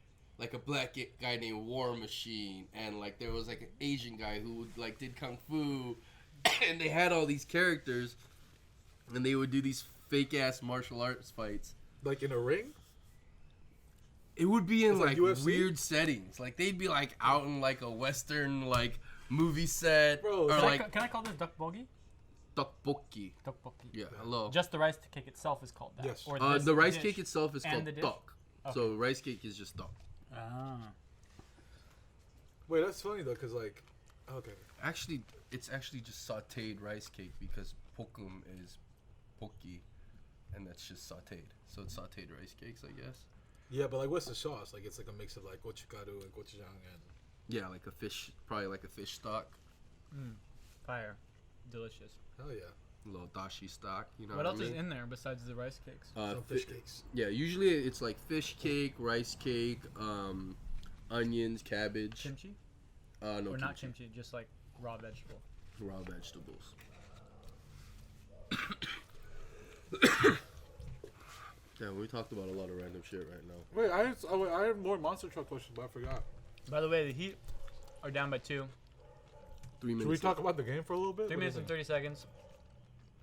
[SPEAKER 2] a black guy named War Machine, and like there was like an Asian guy who like did kung fu, and they had all these characters, and they would do these fake ass martial arts fights.
[SPEAKER 1] Like in a ring?
[SPEAKER 2] It would be in
[SPEAKER 1] It's like
[SPEAKER 2] like
[SPEAKER 1] UFC?
[SPEAKER 2] weird settings. Like they'd be like out in like a western like movie set,
[SPEAKER 1] Bro,
[SPEAKER 2] or
[SPEAKER 1] it's
[SPEAKER 2] like
[SPEAKER 3] Can I call this tteokbokki?
[SPEAKER 2] tteokbokki.
[SPEAKER 3] Tteokbokki.
[SPEAKER 2] Yeah, hello.
[SPEAKER 3] Just the rice cake itself is called that.
[SPEAKER 1] Yes.
[SPEAKER 3] Or
[SPEAKER 2] The
[SPEAKER 3] this
[SPEAKER 2] rice
[SPEAKER 3] dish.
[SPEAKER 2] cake itself is
[SPEAKER 3] and
[SPEAKER 2] called
[SPEAKER 3] the dish?
[SPEAKER 2] tok. So rice cake is just tok.
[SPEAKER 3] Ah.
[SPEAKER 1] Wait, that's funny though, because like, okay.
[SPEAKER 2] Actually, it's actually just sautéed rice cake because pokum is poki, and that's just sautéed. So it's sautéed rice cakes, I guess.
[SPEAKER 1] Yeah, but like, what's the sauce? Like, it's like a mix of like gochugaru and gochujang and.
[SPEAKER 2] Yeah, like a fish, probably like a fish stock,
[SPEAKER 3] Fire. Delicious.
[SPEAKER 1] Hell yeah.
[SPEAKER 2] a little dashi stock. You know
[SPEAKER 3] What
[SPEAKER 2] what,
[SPEAKER 3] else
[SPEAKER 2] I
[SPEAKER 3] is
[SPEAKER 2] mean?
[SPEAKER 3] in there besides the rice cakes?
[SPEAKER 1] Some fish cakes.
[SPEAKER 2] Yeah, usually it's like fish cake, rice cake, onions, cabbage.
[SPEAKER 3] Kimchi?
[SPEAKER 2] No,
[SPEAKER 3] Or not kimchi, just like raw vegetable.
[SPEAKER 2] raw vegetables. Yeah, we talked about a lot of random shit right now.
[SPEAKER 1] Wait, I had more monster truck questions, but I forgot.
[SPEAKER 3] By the way, the Heat are down by 2.
[SPEAKER 2] 3 minutes.
[SPEAKER 1] Should we talk about the game for a little bit?
[SPEAKER 3] 3
[SPEAKER 1] What do you
[SPEAKER 3] minutes and
[SPEAKER 1] think?
[SPEAKER 3] 30 seconds.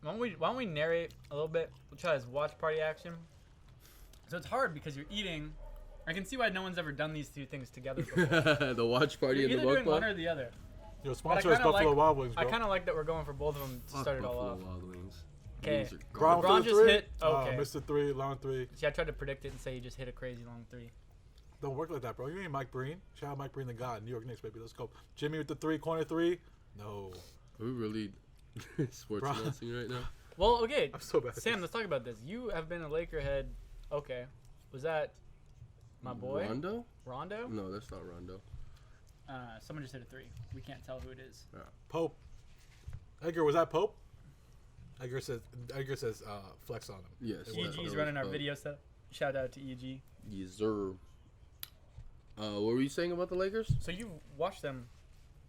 [SPEAKER 3] Why don't we narrate a little bit? We'll try this watch party action. So it's hard because you're eating. I can see why no one's ever done these two things together before.
[SPEAKER 2] The watch party
[SPEAKER 3] You're
[SPEAKER 2] and
[SPEAKER 3] either
[SPEAKER 2] the
[SPEAKER 3] doing one
[SPEAKER 2] mukbang.
[SPEAKER 3] or the other.
[SPEAKER 1] Your
[SPEAKER 3] But I
[SPEAKER 1] sponsor is
[SPEAKER 3] kinda
[SPEAKER 1] Buffalo
[SPEAKER 3] like-
[SPEAKER 1] Wild Wings, bro.
[SPEAKER 3] I kind of like that we're going for both of them to
[SPEAKER 2] Fuck
[SPEAKER 3] start it all
[SPEAKER 2] Buffalo
[SPEAKER 3] off.
[SPEAKER 2] Wild Wings.
[SPEAKER 3] Okay.
[SPEAKER 2] Wings are
[SPEAKER 1] Brown
[SPEAKER 2] garbage.
[SPEAKER 3] LeBron
[SPEAKER 1] for the
[SPEAKER 3] just
[SPEAKER 1] three?
[SPEAKER 3] hit- okay.
[SPEAKER 1] Mr. 3, long 3.
[SPEAKER 3] See, I tried to predict it and say he just hit a crazy long 3.
[SPEAKER 1] Don't work like that, bro. You ain't Mike Breen. Shout out Mike Breen, the god. New York Knicks, baby. Let's go. Jimmy with the 3, corner 3. No.
[SPEAKER 2] Are we really sports
[SPEAKER 1] Bro.
[SPEAKER 2] announcing right now?
[SPEAKER 3] Well, okay.
[SPEAKER 1] I'm so bad.
[SPEAKER 3] Sam, let's talk about this. You have been a Laker head. Okay. Was that my boy?
[SPEAKER 2] Rondo?
[SPEAKER 3] Rondo?
[SPEAKER 2] No, that's not Rondo.
[SPEAKER 3] Someone just hit a 3. We can't tell who it is.
[SPEAKER 1] Pope. Edgar, was that Pope? Edgar says flex on him.
[SPEAKER 2] Yes.
[SPEAKER 1] It was
[SPEAKER 2] that
[SPEAKER 3] EG's
[SPEAKER 2] was
[SPEAKER 3] running our
[SPEAKER 2] Pope.
[SPEAKER 3] video stuff. Shout out to EG.
[SPEAKER 2] Yes, sir. What were you saying about the Lakers?
[SPEAKER 3] So you watched them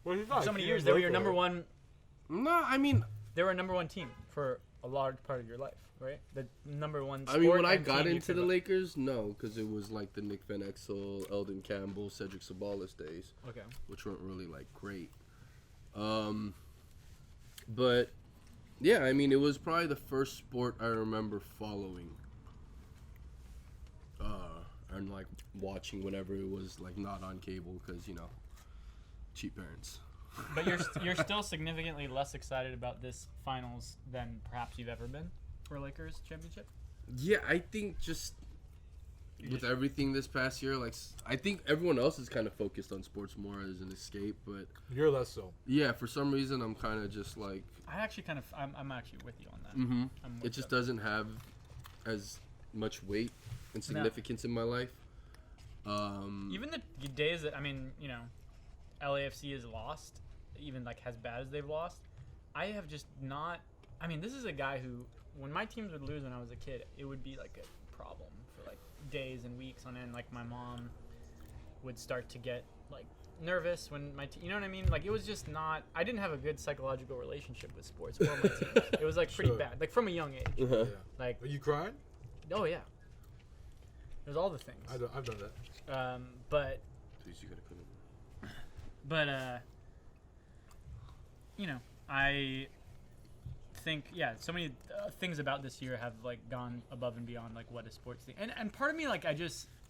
[SPEAKER 1] Well, he's
[SPEAKER 3] for
[SPEAKER 1] not.
[SPEAKER 3] so many
[SPEAKER 1] He's
[SPEAKER 3] years. They were your
[SPEAKER 1] Laker.
[SPEAKER 3] number one.
[SPEAKER 2] No, I mean,
[SPEAKER 3] They were a number one team for a large part of your life, right? The number one.
[SPEAKER 2] I mean, when
[SPEAKER 3] sport
[SPEAKER 2] I
[SPEAKER 3] and
[SPEAKER 2] got
[SPEAKER 3] team you
[SPEAKER 2] into
[SPEAKER 3] could
[SPEAKER 2] the
[SPEAKER 3] love.
[SPEAKER 2] Lakers, no, because it was like the Nick Van Exel, Eldon Campbell, Cedric Sabalas days,
[SPEAKER 3] Okay.
[SPEAKER 2] which weren't really like great. But yeah, I mean, it was probably the first sport I remember following, and like watching whenever it was like not on cable, because cheap parents.
[SPEAKER 3] But you're still significantly less excited about this finals than perhaps you've ever been for Lakers championship.
[SPEAKER 2] Yeah, I think just with everything this past year, like I think everyone else is kind of focused on sports more as an escape, but
[SPEAKER 1] You're less so.
[SPEAKER 2] yeah, for some reason I'm kind of just like.
[SPEAKER 3] I actually kind of I'm actually with you on that.
[SPEAKER 2] Mm-hmm.
[SPEAKER 3] I'm with
[SPEAKER 2] It just
[SPEAKER 3] you.
[SPEAKER 2] doesn't have as much weight and significance in my life.
[SPEAKER 3] Even the days that LAFC is lost, even like as bad as they've lost, I have just not. I mean, this is a guy who, when my teams would lose when I was a kid, it would be like a problem for like days and weeks on end. Like my mom would start to get like nervous when you know what I mean? Like it was just not. I didn't have a good psychological relationship with sports or my teams. It was like pretty
[SPEAKER 1] Sure.
[SPEAKER 3] bad, like from a young age.
[SPEAKER 2] Uh-huh.
[SPEAKER 1] Yeah.
[SPEAKER 3] Like,
[SPEAKER 1] Are you crying?
[SPEAKER 3] oh yeah, there's all the things.
[SPEAKER 1] I've done that.
[SPEAKER 3] But
[SPEAKER 2] Please, you gotta come in.
[SPEAKER 3] I think so many things about this year have like gone above and beyond like what a sports thing, and part of me like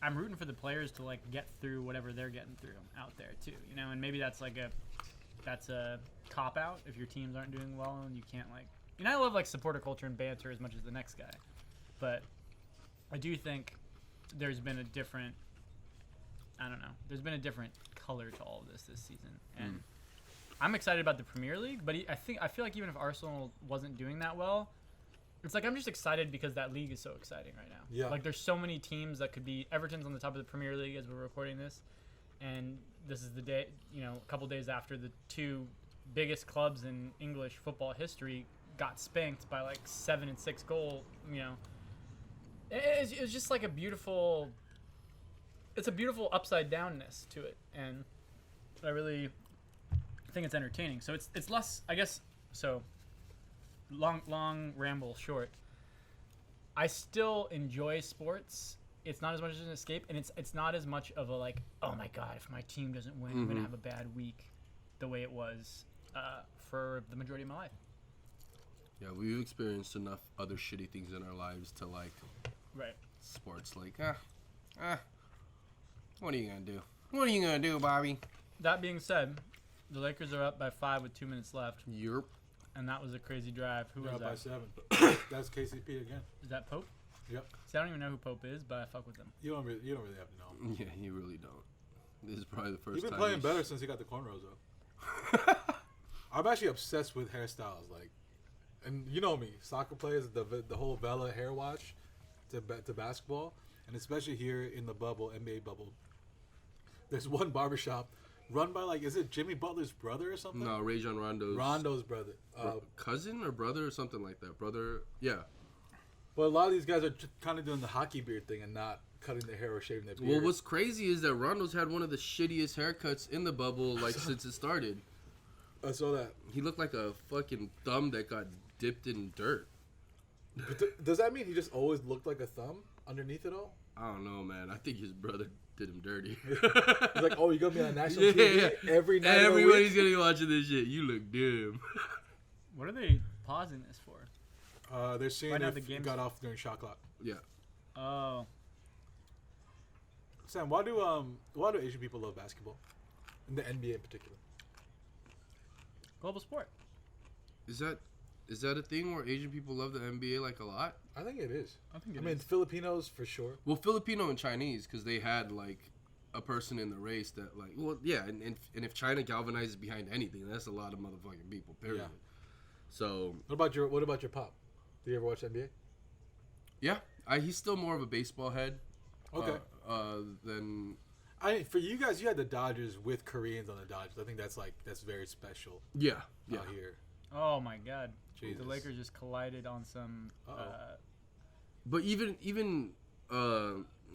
[SPEAKER 3] I'm rooting for the players to like get through whatever they're getting through out there too, and maybe that's a cop out if your teams aren't doing well and you can't like, I love like supporter culture and banter as much as the next guy, but I do think there's been a different color to all of this season, and I'm excited about the Premier League, but I feel like even if Arsenal wasn't doing that well, it's like I'm just excited because that league is so exciting right now.
[SPEAKER 1] Yeah.
[SPEAKER 3] Like there's so many teams that could be. Everton's on the top of the Premier League as we're recording this, and this is the day, a couple days after the two biggest clubs in English football history got spanked by like 7 and 6 goal. It's just like a beautiful. It's a beautiful upside downness to it, and I really think it's entertaining. So it's less, I guess. So long ramble short. I still enjoy sports. It's not as much as an escape, and it's not as much of a like, oh my god, if my team doesn't win, I'm gonna have a bad week, the way it was for the majority of my life.
[SPEAKER 2] Yeah, we've experienced enough other shitty things in our lives to like
[SPEAKER 3] Right.
[SPEAKER 2] sports. Like, what are you gonna do? What are you gonna do, Bobby?
[SPEAKER 3] That being said, the Lakers are up by 5 with 2 minutes left,
[SPEAKER 2] Yerp.
[SPEAKER 3] and that was a crazy drive. Who
[SPEAKER 1] You're
[SPEAKER 3] was
[SPEAKER 1] up by
[SPEAKER 3] that?
[SPEAKER 1] 7. That's KCP again.
[SPEAKER 3] Is that Pope?
[SPEAKER 1] Yep.
[SPEAKER 3] See, I don't even know who Pope is, but I fuck with him.
[SPEAKER 1] You don't really have to know.
[SPEAKER 2] Yeah, you really don't. This is probably the first
[SPEAKER 1] He's been
[SPEAKER 2] time.
[SPEAKER 1] playing better since he got the cornrows though. I'm actually obsessed with hairstyles, like, and you know me, soccer players, the whole Vela hair wash to basketball, and especially here in the bubble, NBA bubble. There's one barbershop run by like, is it Jimmy Butler's brother or something?
[SPEAKER 2] No, Rajon Rondo's
[SPEAKER 1] Rondo's brother.
[SPEAKER 2] cousin or brother or something like that. Brother, yeah.
[SPEAKER 1] But a lot of these guys are kind of doing the hockey beard thing and not cutting their hair or shaving their beard.
[SPEAKER 2] Well, what's crazy is that Rondo's had one of the shittiest haircuts in the bubble, like since it started.
[SPEAKER 1] I saw that.
[SPEAKER 2] He looked like a fucking thumb that got dipped in dirt.
[SPEAKER 1] But does that mean he just always looked like a thumb underneath it all?
[SPEAKER 2] I don't know, man. I think his brother did him dirty.
[SPEAKER 1] He's like, oh, you're gonna be on national TV every night.
[SPEAKER 2] Everybody's gonna be watching this shit. You look dumb.
[SPEAKER 3] What are they pausing this for?
[SPEAKER 1] They're seeing
[SPEAKER 3] Right now
[SPEAKER 1] if
[SPEAKER 3] the
[SPEAKER 1] he
[SPEAKER 3] game's-
[SPEAKER 1] got off during shot clock.
[SPEAKER 2] Yeah.
[SPEAKER 3] Oh,
[SPEAKER 1] Sam, why do Asian people love basketball, in the NBA in particular?
[SPEAKER 3] global sport.
[SPEAKER 2] Is that a thing where Asian people love the NBA like a lot?
[SPEAKER 1] I think it is.
[SPEAKER 3] I think
[SPEAKER 1] I mean, Filipinos for sure.
[SPEAKER 2] Well, Filipino and Chinese, because they had like a person in the race that like, well, yeah, and if China galvanizes behind anything, that's a lot of motherfucking people. Period.
[SPEAKER 1] Yeah.
[SPEAKER 2] So
[SPEAKER 1] What about your pop? Do you ever watch NBA?
[SPEAKER 2] yeah, he's still more of a baseball head.
[SPEAKER 1] Okay.
[SPEAKER 2] Than
[SPEAKER 1] For you guys, you had the Dodgers with Koreans on the Dodgers. I think that's very special
[SPEAKER 2] yeah.
[SPEAKER 1] out here.
[SPEAKER 3] Oh my God.
[SPEAKER 1] Jesus.
[SPEAKER 3] The Lakers just collided on some.
[SPEAKER 2] But even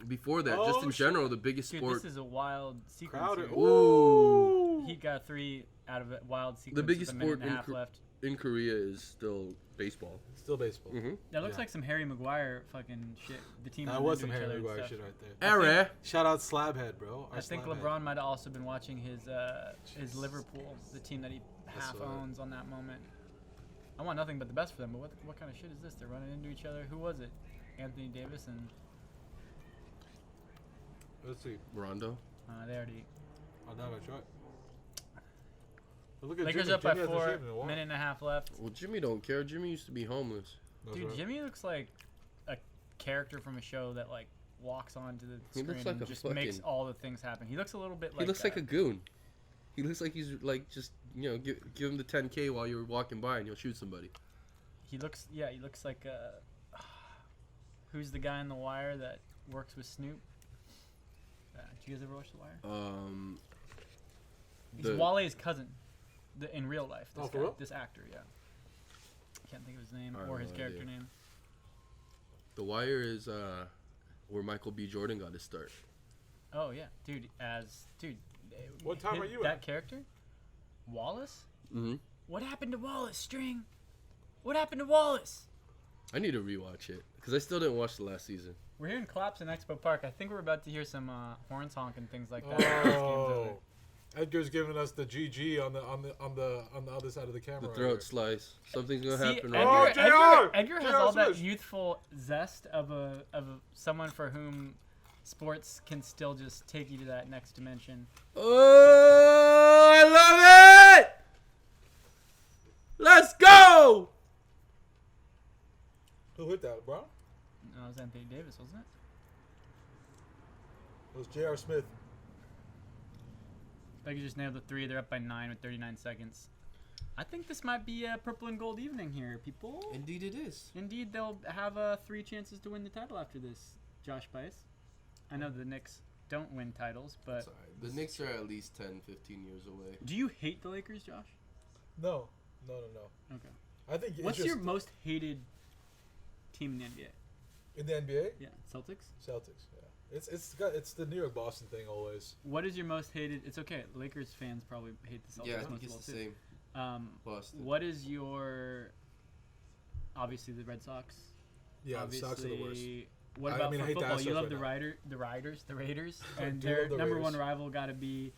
[SPEAKER 2] before that,
[SPEAKER 1] Oh,
[SPEAKER 2] just in
[SPEAKER 1] shit.
[SPEAKER 2] general, the biggest
[SPEAKER 3] Dude,
[SPEAKER 2] sport.
[SPEAKER 3] this is a wild sequence.
[SPEAKER 1] Crowder.
[SPEAKER 3] here.
[SPEAKER 1] Ooh.
[SPEAKER 3] He got 3 out of a wild sequence.
[SPEAKER 2] The biggest
[SPEAKER 3] with a minute
[SPEAKER 2] sport
[SPEAKER 3] and a
[SPEAKER 2] in
[SPEAKER 3] half left.
[SPEAKER 2] in Korea is still baseball.
[SPEAKER 1] Still baseball.
[SPEAKER 2] Mm-hmm.
[SPEAKER 3] That looks
[SPEAKER 1] Yeah.
[SPEAKER 3] like some Harry Maguire fucking shit. The team.
[SPEAKER 1] That
[SPEAKER 3] running
[SPEAKER 1] was
[SPEAKER 3] into
[SPEAKER 1] some
[SPEAKER 3] each
[SPEAKER 1] Harry
[SPEAKER 3] other and
[SPEAKER 1] Maguire
[SPEAKER 3] stuff.
[SPEAKER 1] shit right there.
[SPEAKER 2] Era.
[SPEAKER 1] Shout out Slabhead, bro. Our
[SPEAKER 3] I think
[SPEAKER 1] Slabhead.
[SPEAKER 3] LeBron might have also been watching his Liverpool, the team that he half
[SPEAKER 1] what-
[SPEAKER 3] owns on that moment. I want nothing but the best for them, but what kind of shit is this? They're running into each other. Who was it? Anthony Davis and
[SPEAKER 1] Let's see.
[SPEAKER 2] Rondo.
[SPEAKER 3] they already.
[SPEAKER 1] I'm not gonna try it. But look at
[SPEAKER 3] Lakers
[SPEAKER 1] Jimmy.
[SPEAKER 3] up by
[SPEAKER 1] Jimmy hasn't
[SPEAKER 3] 4,
[SPEAKER 1] shaved in a while.
[SPEAKER 3] minute and a half left.
[SPEAKER 2] Well, Jimmy don't care. Jimmy used to be homeless.
[SPEAKER 1] That's
[SPEAKER 3] Dude,
[SPEAKER 1] right.
[SPEAKER 3] Jimmy looks like a character from a show that like walks onto the
[SPEAKER 2] He
[SPEAKER 3] screen
[SPEAKER 2] looks like
[SPEAKER 3] and
[SPEAKER 2] a
[SPEAKER 3] just
[SPEAKER 2] fucking-
[SPEAKER 3] makes all the things happen. He looks a little bit like
[SPEAKER 2] He looks like a goon. He looks like he's like just give him the 10K while you're walking by and you'll shoot somebody.
[SPEAKER 3] He looks like who's the guy in The Wire that works with Snoop? Did you guys ever watch The Wire? He's Wale's cousin, in real life. This
[SPEAKER 1] for real?
[SPEAKER 3] This actor, yeah. Can't think of his name
[SPEAKER 2] I have
[SPEAKER 3] or his
[SPEAKER 2] no
[SPEAKER 3] character
[SPEAKER 2] idea.
[SPEAKER 3] name.
[SPEAKER 2] The Wire is where Michael B. Jordan got his start.
[SPEAKER 3] Oh yeah, dude.
[SPEAKER 1] What time are you
[SPEAKER 3] That
[SPEAKER 1] at?
[SPEAKER 3] character, Wallace.
[SPEAKER 2] Mm-hmm.
[SPEAKER 3] What happened to Wallace, String? What happened to Wallace?
[SPEAKER 2] I need to rewatch it because I still didn't watch the last season.
[SPEAKER 3] We're here in Collapse in Expo Park. I think we're about to hear some horns honk and things like that. This game's over.
[SPEAKER 1] Oh, Edgar's giving us the GG on the other side of the camera.
[SPEAKER 2] The
[SPEAKER 1] right
[SPEAKER 2] throat
[SPEAKER 1] here.
[SPEAKER 2] slice. Something's gonna
[SPEAKER 3] See,
[SPEAKER 2] happen.
[SPEAKER 3] Edgar,
[SPEAKER 2] Right
[SPEAKER 1] Oh,
[SPEAKER 2] now.
[SPEAKER 1] JR!
[SPEAKER 3] Edgar has
[SPEAKER 1] JR
[SPEAKER 3] all that
[SPEAKER 1] Swish.
[SPEAKER 3] youthful zest of someone for whom sports can still just take you to that next dimension.
[SPEAKER 2] Oh, I love it! Let's go!
[SPEAKER 1] Who hit that, bro?
[SPEAKER 3] No, it was Anthony Davis, wasn't it?
[SPEAKER 1] It was J.R. Smith.
[SPEAKER 3] Becky just nailed the three. They're up by 9 with 39 seconds. I think this might be a purple and gold evening here, people.
[SPEAKER 2] Indeed, it is.
[SPEAKER 3] Indeed, they'll have 3 chances to win the title after this, Josh Bice. I know the Knicks don't win titles, but
[SPEAKER 2] Sorry. The Knicks are at least 10, 15 years away.
[SPEAKER 3] do you hate the Lakers, Josh?
[SPEAKER 1] No.
[SPEAKER 3] Okay.
[SPEAKER 1] I think it's
[SPEAKER 3] What's
[SPEAKER 1] just
[SPEAKER 3] your most hated team in the NBA?
[SPEAKER 1] in the NBA.
[SPEAKER 3] Yeah, Celtics.
[SPEAKER 1] Celtics. Yeah. It's the New York Boston thing always.
[SPEAKER 3] What is your most hated? It's okay. Lakers fans probably hate the Celtics
[SPEAKER 2] Yeah, I
[SPEAKER 3] most
[SPEAKER 2] think
[SPEAKER 3] of
[SPEAKER 2] it's
[SPEAKER 3] all
[SPEAKER 2] the
[SPEAKER 3] too.
[SPEAKER 2] same. Boston.
[SPEAKER 3] What is your? Obviously, the Red Sox.
[SPEAKER 1] Yeah, the Sox are the worst.
[SPEAKER 3] Obviously, what
[SPEAKER 1] I
[SPEAKER 3] about
[SPEAKER 1] mean, I
[SPEAKER 3] for
[SPEAKER 1] hate the
[SPEAKER 3] football? You
[SPEAKER 1] Astros
[SPEAKER 3] love
[SPEAKER 1] right
[SPEAKER 3] the
[SPEAKER 1] now.
[SPEAKER 3] Raiders,
[SPEAKER 1] I
[SPEAKER 3] and
[SPEAKER 1] do
[SPEAKER 3] their
[SPEAKER 1] love the
[SPEAKER 3] number one
[SPEAKER 1] Raiders.
[SPEAKER 3] rival got to be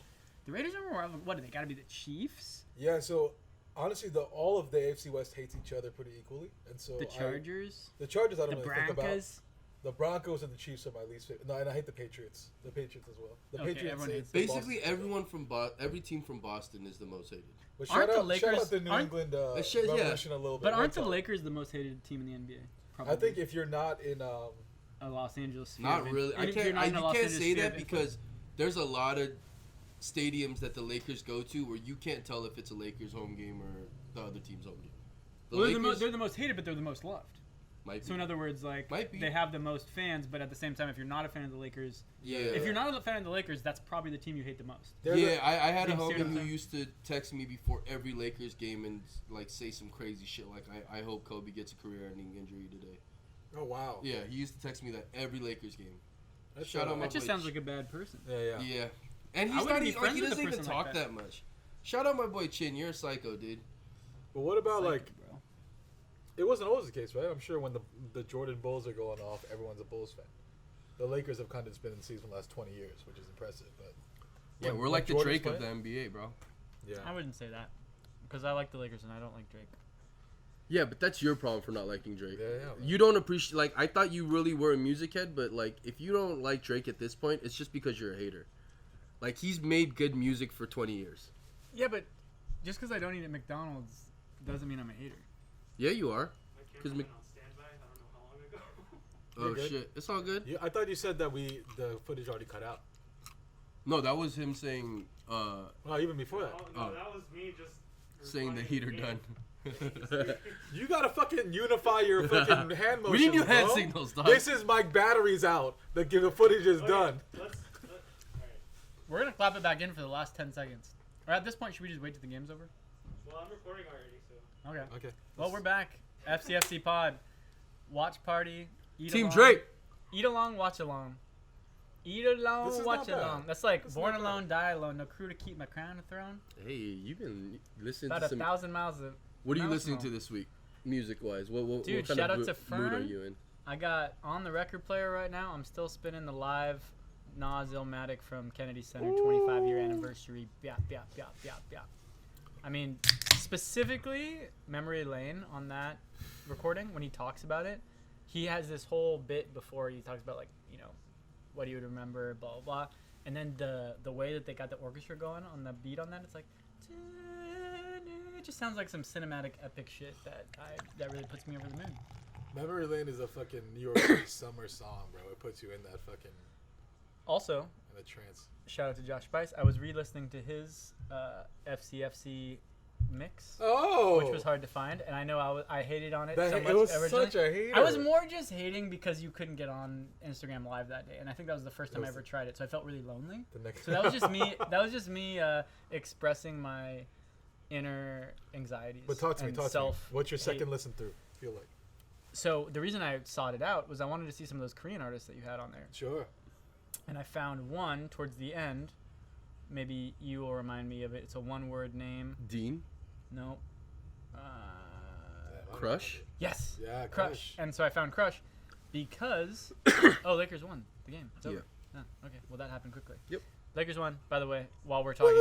[SPEAKER 3] the Raiders. Number one rival. What do they got to be? The Chiefs,
[SPEAKER 1] Yeah. So honestly, all of the AFC West hates each other pretty equally, and so
[SPEAKER 3] the Chargers,
[SPEAKER 1] the Chargers I
[SPEAKER 3] the
[SPEAKER 1] don't really think about.
[SPEAKER 3] Broncos.
[SPEAKER 1] The Broncos and the Chiefs are my least favorite. No, and I hate the Patriots. The Patriots as well. The
[SPEAKER 3] Okay,
[SPEAKER 1] Patriots.
[SPEAKER 3] everyone hates
[SPEAKER 1] the
[SPEAKER 2] Basically,
[SPEAKER 1] Boston.
[SPEAKER 2] everyone from every team from Boston is the most hated.
[SPEAKER 1] But
[SPEAKER 3] Aren't
[SPEAKER 1] shout
[SPEAKER 3] the
[SPEAKER 1] out,
[SPEAKER 3] Lakers-
[SPEAKER 1] shout out the New
[SPEAKER 3] aren't-
[SPEAKER 1] England
[SPEAKER 2] yeah.
[SPEAKER 1] Revolution a little bit.
[SPEAKER 3] But
[SPEAKER 1] Red
[SPEAKER 3] aren't the
[SPEAKER 1] Sox.
[SPEAKER 3] Lakers the most hated team in the NBA? Probably.
[SPEAKER 1] I think if you're not in
[SPEAKER 3] a Los Angeles. Sphere
[SPEAKER 2] Not
[SPEAKER 3] of in-
[SPEAKER 2] really. I
[SPEAKER 3] and if you're
[SPEAKER 2] can't.
[SPEAKER 3] not in the
[SPEAKER 2] You
[SPEAKER 3] Los
[SPEAKER 2] can't
[SPEAKER 3] Angeles
[SPEAKER 2] say
[SPEAKER 3] sphere
[SPEAKER 2] that
[SPEAKER 3] of influence-
[SPEAKER 2] because there's a lot of stadiums that the Lakers go to where you can't tell if it's a Lakers home game or the other team's home game. The
[SPEAKER 3] Well,
[SPEAKER 2] Lakers
[SPEAKER 3] they're the most hated, but they're the most loved.
[SPEAKER 2] might be.
[SPEAKER 3] So in other words, like
[SPEAKER 2] Might be.
[SPEAKER 3] they have the most fans, but at the same time, if you're not a fan of the Lakers,
[SPEAKER 2] Yeah.
[SPEAKER 3] if you're not a fan of the Lakers, that's probably the team you hate the most.
[SPEAKER 1] They're
[SPEAKER 2] Yeah, I had a
[SPEAKER 3] You see what I'm
[SPEAKER 2] homie who
[SPEAKER 3] saying?
[SPEAKER 2] used to text me before every Lakers game and like say some crazy shit like I hope Kobe gets a career-ending injury today.
[SPEAKER 1] Oh wow.
[SPEAKER 2] Yeah, he used to text me that every Lakers game.
[SPEAKER 1] That's
[SPEAKER 2] Shout out my
[SPEAKER 3] That just
[SPEAKER 2] boy
[SPEAKER 3] sounds like a bad person.
[SPEAKER 1] Yeah.
[SPEAKER 2] Yeah, and
[SPEAKER 3] I
[SPEAKER 2] he's
[SPEAKER 3] wouldn't
[SPEAKER 2] not
[SPEAKER 3] be
[SPEAKER 2] even,
[SPEAKER 3] friends
[SPEAKER 2] he
[SPEAKER 3] with a
[SPEAKER 2] doesn't even
[SPEAKER 3] person like
[SPEAKER 2] talk
[SPEAKER 3] that.
[SPEAKER 2] that much. Shout out my boy Chin, you're a psycho, dude.
[SPEAKER 1] But what about
[SPEAKER 3] Psycho,
[SPEAKER 1] like?
[SPEAKER 3] bro.
[SPEAKER 1] It wasn't always the case, right? I'm sure when the Jordan Bulls are going off, everyone's a Bulls fan. The Lakers have kind of just been in the season for the last 20 years, which is impressive. But
[SPEAKER 2] Yeah,
[SPEAKER 1] when-
[SPEAKER 2] we're
[SPEAKER 1] when
[SPEAKER 2] like the
[SPEAKER 1] Jordan's
[SPEAKER 2] Drake of the
[SPEAKER 1] playing-
[SPEAKER 2] NBA, bro.
[SPEAKER 1] Yeah.
[SPEAKER 3] I wouldn't say that because I like the Lakers and I don't like Drake.
[SPEAKER 2] Yeah, but that's your problem for not liking Drake.
[SPEAKER 1] Yeah.
[SPEAKER 2] You don't appreciate, like, I thought you really were a music head, but, like, if you don't like Drake at this point, it's just because you're a hater. Like, he's made good music for 20 years.
[SPEAKER 3] Yeah, but just because I don't eat at McDonald's doesn't mean I'm a hater.
[SPEAKER 2] Yeah, you are.
[SPEAKER 4] My
[SPEAKER 2] 'Cause
[SPEAKER 4] camera
[SPEAKER 2] Mc-
[SPEAKER 4] went on standby. I don't know how long ago.
[SPEAKER 2] Oh,
[SPEAKER 1] You're good?
[SPEAKER 2] shit. It's all good.
[SPEAKER 1] I thought you said that the footage already cut out.
[SPEAKER 2] No, that was him saying,
[SPEAKER 1] Well, even before that.
[SPEAKER 4] No,
[SPEAKER 2] Oh.
[SPEAKER 4] that was me just
[SPEAKER 2] saying the
[SPEAKER 4] replying
[SPEAKER 2] heater
[SPEAKER 4] to the
[SPEAKER 2] done.
[SPEAKER 4] game.
[SPEAKER 1] You gotta fucking unify your fucking hand motions.
[SPEAKER 2] We didn't do hand
[SPEAKER 1] bro.
[SPEAKER 2] signals, dog.
[SPEAKER 1] This is my batteries out. The footage is
[SPEAKER 4] Okay,
[SPEAKER 1] done.
[SPEAKER 4] Alright.
[SPEAKER 3] We're gonna clap it back in for the last 10 seconds. Or at this point, should we just wait till the game's over?
[SPEAKER 4] Well, I'm recording already, so.
[SPEAKER 3] Okay.
[SPEAKER 1] Okay.
[SPEAKER 3] Well, we're back. FCFC Pod. Watch party. Eat
[SPEAKER 2] Team
[SPEAKER 3] along.
[SPEAKER 2] Drake.
[SPEAKER 3] Eat along, watch along. Eat
[SPEAKER 1] This
[SPEAKER 3] along,
[SPEAKER 1] is
[SPEAKER 3] watch
[SPEAKER 1] not bad.
[SPEAKER 3] along. That's like
[SPEAKER 1] This is
[SPEAKER 3] born
[SPEAKER 1] not bad.
[SPEAKER 3] alone, die alone. No crew to keep my crown throne.
[SPEAKER 2] Hey, you can listen
[SPEAKER 3] About
[SPEAKER 2] to
[SPEAKER 3] 1,000 miles of.
[SPEAKER 2] What are you
[SPEAKER 3] mouse
[SPEAKER 2] listening to
[SPEAKER 3] roll.
[SPEAKER 2] this week, music-wise? What
[SPEAKER 3] Dude,
[SPEAKER 2] kind
[SPEAKER 3] shout
[SPEAKER 2] of
[SPEAKER 3] out to
[SPEAKER 2] mood are
[SPEAKER 3] Fern.
[SPEAKER 2] you in?
[SPEAKER 3] I got on the record player right now. I'm still spinning the live Nas Illmatic from Kennedy Center 25-year anniversary. Bop, bop, bop, bop, bop. I mean, specifically Memory Lane on that recording when he talks about it. He has this whole bit before he talks about, like, you know, what he would remember, blah, blah, blah. And then the way that they got the orchestra going on the beat on that, it's like, it just sounds like some cinematic epic shit that really puts me over the moon.
[SPEAKER 1] Memory Lane is a fucking New York City summer song, bro. It puts you in that fucking
[SPEAKER 3] Also,
[SPEAKER 1] in a trance.
[SPEAKER 3] shout out to Josh Spice. I was re-listening to his FCFC mix,
[SPEAKER 1] Oh,
[SPEAKER 3] which was hard to find, and I know I hated on it
[SPEAKER 1] That,
[SPEAKER 3] so much
[SPEAKER 1] it was
[SPEAKER 3] originally.
[SPEAKER 1] such a hater.
[SPEAKER 3] I was more just hating because you couldn't get on Instagram Live that day, and I think that was the first time I ever tried it, so I felt really lonely.
[SPEAKER 1] The next
[SPEAKER 3] So that was just me. That was just me expressing my inner anxieties.
[SPEAKER 1] But talk to me.
[SPEAKER 3] and
[SPEAKER 1] Talk to me.
[SPEAKER 3] self
[SPEAKER 1] What's your
[SPEAKER 3] hate.
[SPEAKER 1] second listen through? Feel like
[SPEAKER 3] So the reason I sought it out was I wanted to see some of those Korean artists that you had on there,
[SPEAKER 1] sure.
[SPEAKER 3] and I found one towards the end. Maybe you will remind me of it. It's a one-word name.
[SPEAKER 2] Dean?
[SPEAKER 3] No.
[SPEAKER 1] Yeah, I don't
[SPEAKER 2] Crush?
[SPEAKER 1] know.
[SPEAKER 3] Yes.
[SPEAKER 1] Yeah,
[SPEAKER 3] Crush. And so I found Crush because Lakers won the game. It's over.
[SPEAKER 2] Yeah.
[SPEAKER 3] Okay. Well, that happened quickly.
[SPEAKER 2] Yep.
[SPEAKER 3] Lakers won. By the way, while we're talking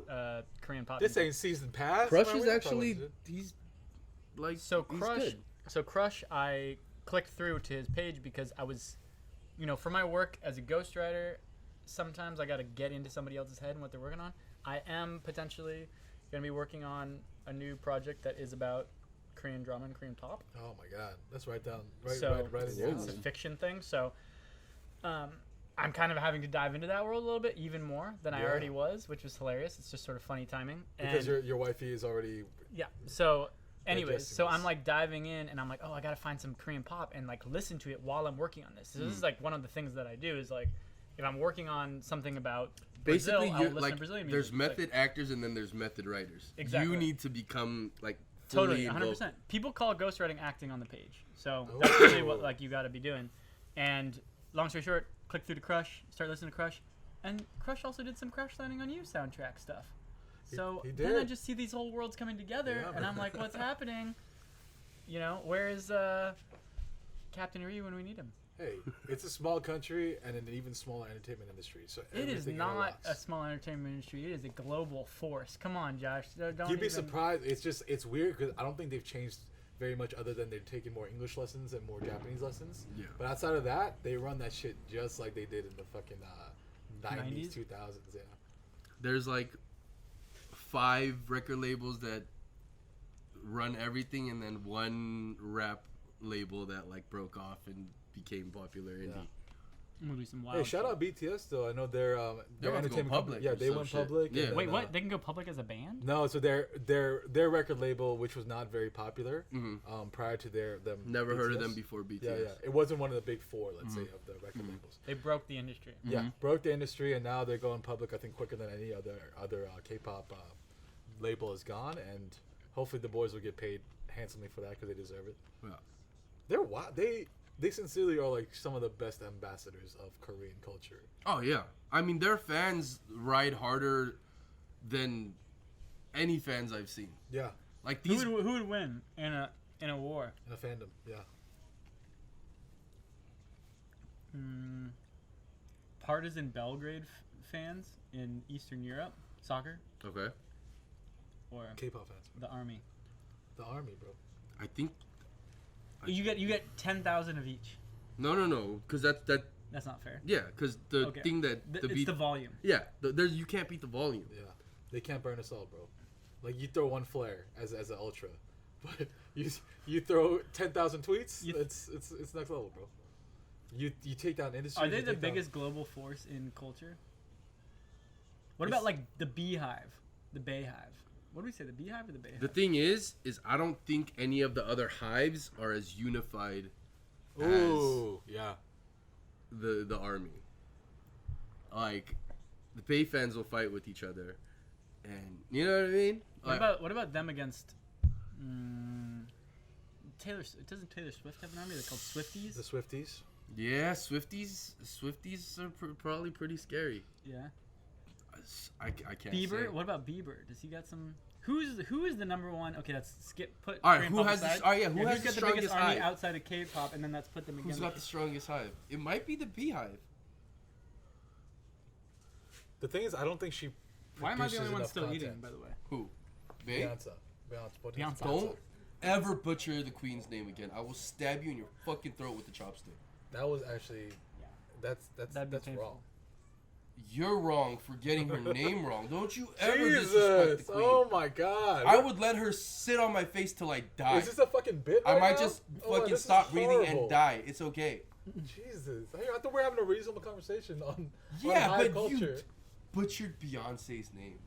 [SPEAKER 3] about Korean pop.
[SPEAKER 1] This ain't season pass.
[SPEAKER 2] Crush
[SPEAKER 1] man.
[SPEAKER 2] is
[SPEAKER 1] We don't
[SPEAKER 2] actually,
[SPEAKER 1] talk about
[SPEAKER 2] he's like,
[SPEAKER 3] So
[SPEAKER 2] he's
[SPEAKER 3] Crush.
[SPEAKER 2] good.
[SPEAKER 3] So Crush, I clicked through to his page because I was, for my work as a ghostwriter, sometimes I got to get into somebody else's head and what they're working on. I am potentially going to be working on a new project that is about Korean drama and Korean pop.
[SPEAKER 1] shit. Oh my god, let's write down right in your
[SPEAKER 3] It's a
[SPEAKER 1] house.
[SPEAKER 3] fiction thing. So I'm kind of having to dive into that world a little bit, even more than I
[SPEAKER 1] Yeah.
[SPEAKER 3] already was, which was hilarious. It's just sort of funny timing.
[SPEAKER 1] Because
[SPEAKER 3] And
[SPEAKER 1] your wifey is already
[SPEAKER 3] yeah. So, anyways,
[SPEAKER 1] digesting
[SPEAKER 3] so
[SPEAKER 1] this.
[SPEAKER 3] I'm like diving in, and I'm like, oh, I gotta find some Korean pop and like listen to it while I'm working on this. So this is like one of the things that I do is like, if I'm working on something about Brazil,
[SPEAKER 2] Basically,
[SPEAKER 3] I'll
[SPEAKER 2] you're
[SPEAKER 3] listen
[SPEAKER 2] like,
[SPEAKER 3] to Brazilian
[SPEAKER 2] there's
[SPEAKER 3] music. It's
[SPEAKER 2] method actors and then there's method writers.
[SPEAKER 3] Exactly.
[SPEAKER 2] You need to become like
[SPEAKER 3] Totally,
[SPEAKER 2] fully
[SPEAKER 3] 100%.
[SPEAKER 2] involved.
[SPEAKER 3] People call ghostwriting acting on the page, so that's really what
[SPEAKER 1] Oh.
[SPEAKER 3] like you got to be doing. And long story short, click through to Crush, start listening to Crush, and Crush also did some Crash Landing on You soundtrack stuff. So
[SPEAKER 1] he
[SPEAKER 3] then I
[SPEAKER 1] did.
[SPEAKER 3] just see these whole worlds coming together,
[SPEAKER 1] Yeah,
[SPEAKER 3] and
[SPEAKER 1] man.
[SPEAKER 3] I'm like, what's happening? Where is Captain Ree when we need him?
[SPEAKER 1] Hey, it's a small country and an even smaller entertainment industry. So
[SPEAKER 3] It is
[SPEAKER 1] everything
[SPEAKER 3] not a
[SPEAKER 1] interlocks.
[SPEAKER 3] small entertainment industry. It is a global force. Come on, Josh. Don't
[SPEAKER 1] You'd be
[SPEAKER 3] even-
[SPEAKER 1] surprised. It's weird because I don't think they've changed very much other than they've taken more English lessons and more Japanese lessons.
[SPEAKER 2] Yeah.
[SPEAKER 1] But outside of that, they run that shit just like they did in the fucking 90s,
[SPEAKER 3] 90s?
[SPEAKER 1] 2000s. Yeah.
[SPEAKER 2] There's like 5 record labels that run everything, and then one rap label that like broke off and became popular indie.
[SPEAKER 3] I'm gonna do some wild.
[SPEAKER 1] Hey, shout
[SPEAKER 3] shit.
[SPEAKER 1] out BTS though. I know they're
[SPEAKER 2] about to go
[SPEAKER 1] entertainment
[SPEAKER 2] public
[SPEAKER 1] Yeah,
[SPEAKER 2] or
[SPEAKER 1] they
[SPEAKER 2] some
[SPEAKER 1] went
[SPEAKER 2] shit.
[SPEAKER 1] public.
[SPEAKER 2] Yeah.
[SPEAKER 1] and
[SPEAKER 3] Wait,
[SPEAKER 1] then,
[SPEAKER 3] what? They can go public as a band?
[SPEAKER 1] No, so their record label, which was not very popular, prior to them.
[SPEAKER 2] Never heard of
[SPEAKER 1] BTS.
[SPEAKER 2] them before BTS.
[SPEAKER 1] Yeah, yeah. It wasn't one of the big 4, let's say, of the record labels.
[SPEAKER 3] They broke the industry.
[SPEAKER 1] Yeah, broke the industry, and now they're going public. I think quicker than any other K-pop label is gone, and hopefully the boys will get paid handsomely for that because they deserve it.
[SPEAKER 2] Yeah.
[SPEAKER 1] They're they sincerely are like some of the best ambassadors of Korean culture.
[SPEAKER 2] Oh yeah. I mean, their fans ride harder than any fans I've seen.
[SPEAKER 1] Yeah,
[SPEAKER 2] Like
[SPEAKER 3] Who
[SPEAKER 2] these.
[SPEAKER 3] would win in a war?
[SPEAKER 1] in a fandom. Yeah,
[SPEAKER 3] Partisan Belgrade fans in Eastern Europe, soccer,
[SPEAKER 2] Okay.
[SPEAKER 3] or
[SPEAKER 1] K-pop fans,
[SPEAKER 3] the army.
[SPEAKER 1] the army, bro.
[SPEAKER 2] I think.
[SPEAKER 3] You get 10,000 of each.
[SPEAKER 2] No. Because that.
[SPEAKER 3] That's not fair.
[SPEAKER 2] Yeah. Because the
[SPEAKER 3] Okay.
[SPEAKER 2] thing that
[SPEAKER 3] It's the volume.
[SPEAKER 2] Yeah. There's you can't beat the volume.
[SPEAKER 1] Yeah, they can't burn us all, bro. Like you throw one flare as an ultra, but you throw 10,000 tweets.
[SPEAKER 3] You-
[SPEAKER 1] It's next level, bro. You take down industry.
[SPEAKER 3] Are they the biggest global force in culture? What about like the Beyhive, the Beyhive? What do we say, the Beyhive or the Beyhive?
[SPEAKER 2] The thing is I don't think any of the other hives are as unified
[SPEAKER 1] Ooh, yeah.
[SPEAKER 2] the army. Like, the Bay fans will fight with each other, and you know what I mean.
[SPEAKER 3] What about them against Taylor? Doesn't Taylor Swift have an army? They're called Swifties.
[SPEAKER 1] The Swifties.
[SPEAKER 2] Yeah, Swifties are probably pretty scary.
[SPEAKER 3] Yeah.
[SPEAKER 2] I can't.
[SPEAKER 3] Bieber.
[SPEAKER 2] Say.
[SPEAKER 3] What about Bieber? Does he got some? Who is the number one? Okay, that's skip. Put.
[SPEAKER 2] All right,
[SPEAKER 3] Korean
[SPEAKER 2] who
[SPEAKER 3] pop
[SPEAKER 2] has the-
[SPEAKER 3] aside.
[SPEAKER 2] oh, yeah, who has
[SPEAKER 3] who's
[SPEAKER 2] the
[SPEAKER 3] got the biggest
[SPEAKER 2] strongest
[SPEAKER 3] army
[SPEAKER 2] hive?
[SPEAKER 3] outside of K-pop, and then let's put them
[SPEAKER 2] Who's
[SPEAKER 3] against.
[SPEAKER 2] got the strongest hive? It might be the Beyhive.
[SPEAKER 1] The thing is, I don't think she.
[SPEAKER 3] Why am I the
[SPEAKER 1] produces
[SPEAKER 3] only one
[SPEAKER 1] enough
[SPEAKER 3] still
[SPEAKER 1] content.
[SPEAKER 3] eating? By the way.
[SPEAKER 2] Who? Bay?
[SPEAKER 1] Beyonce.
[SPEAKER 2] Don't ever butcher the queen's name again. I will stab you in your fucking throat with the chopstick.
[SPEAKER 1] That was actually. That's
[SPEAKER 3] That'd be
[SPEAKER 1] raw.
[SPEAKER 3] painful.
[SPEAKER 2] You're wrong for getting her name wrong. Don't you ever disrespect the
[SPEAKER 1] Jesus!
[SPEAKER 2] queen.
[SPEAKER 1] Oh my God!
[SPEAKER 2] I would let her sit on my face till I die.
[SPEAKER 1] Is this a fucking bit?
[SPEAKER 2] I
[SPEAKER 1] right
[SPEAKER 2] might
[SPEAKER 1] now?
[SPEAKER 2] just
[SPEAKER 1] Oh my,
[SPEAKER 2] fucking
[SPEAKER 1] this is
[SPEAKER 2] stop breathing and
[SPEAKER 1] horrible.
[SPEAKER 2] die. It's okay.
[SPEAKER 1] Jesus! I thought we're having a reasonable conversation on
[SPEAKER 2] Yeah,
[SPEAKER 1] high
[SPEAKER 2] but
[SPEAKER 1] culture.
[SPEAKER 2] you butchered Beyonce's name.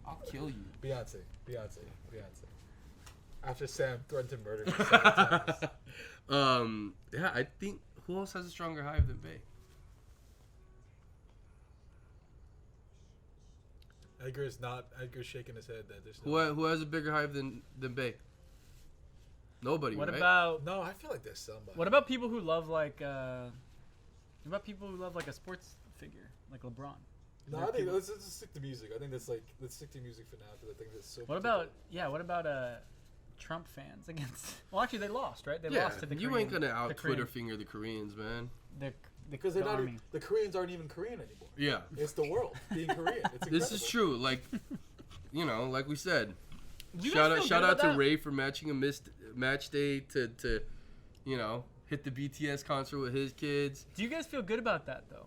[SPEAKER 2] I'll kill you.
[SPEAKER 1] Beyonce. After Sam threatened to murder me 7 times.
[SPEAKER 2] Yeah, I think who else has a stronger hive than Bay?
[SPEAKER 1] Edgar's shaking his head. That there's
[SPEAKER 2] Who has a bigger hive than Bay? Nobody.
[SPEAKER 3] What
[SPEAKER 2] right?
[SPEAKER 3] about
[SPEAKER 1] No, I feel like there's somebody.
[SPEAKER 3] what about people who love like a sports figure like LeBron?
[SPEAKER 1] No, I think let's just stick to music. I think let's stick to music for now because I think that's so.
[SPEAKER 3] What about Trump fans against? Well, actually, they lost, right? They
[SPEAKER 2] Yeah,
[SPEAKER 3] lost to the
[SPEAKER 2] you
[SPEAKER 3] Korean,
[SPEAKER 2] ain't gonna out
[SPEAKER 3] the
[SPEAKER 2] Twitter
[SPEAKER 3] Korean,
[SPEAKER 2] finger the Koreans, man.
[SPEAKER 1] Because they're
[SPEAKER 3] the
[SPEAKER 1] not.
[SPEAKER 3] army.
[SPEAKER 1] The Koreans aren't even Korean anymore.
[SPEAKER 2] Yeah,
[SPEAKER 1] It's the world being Korean. It's
[SPEAKER 2] this is
[SPEAKER 1] incredible.
[SPEAKER 2] true. Like, like we said,
[SPEAKER 3] Do you guys feel
[SPEAKER 2] shout
[SPEAKER 3] good
[SPEAKER 2] out
[SPEAKER 3] about
[SPEAKER 2] to
[SPEAKER 3] that?
[SPEAKER 2] Ray for matching a missed match day to hit the BTS concert with his kids.
[SPEAKER 3] Do you guys feel good about that though?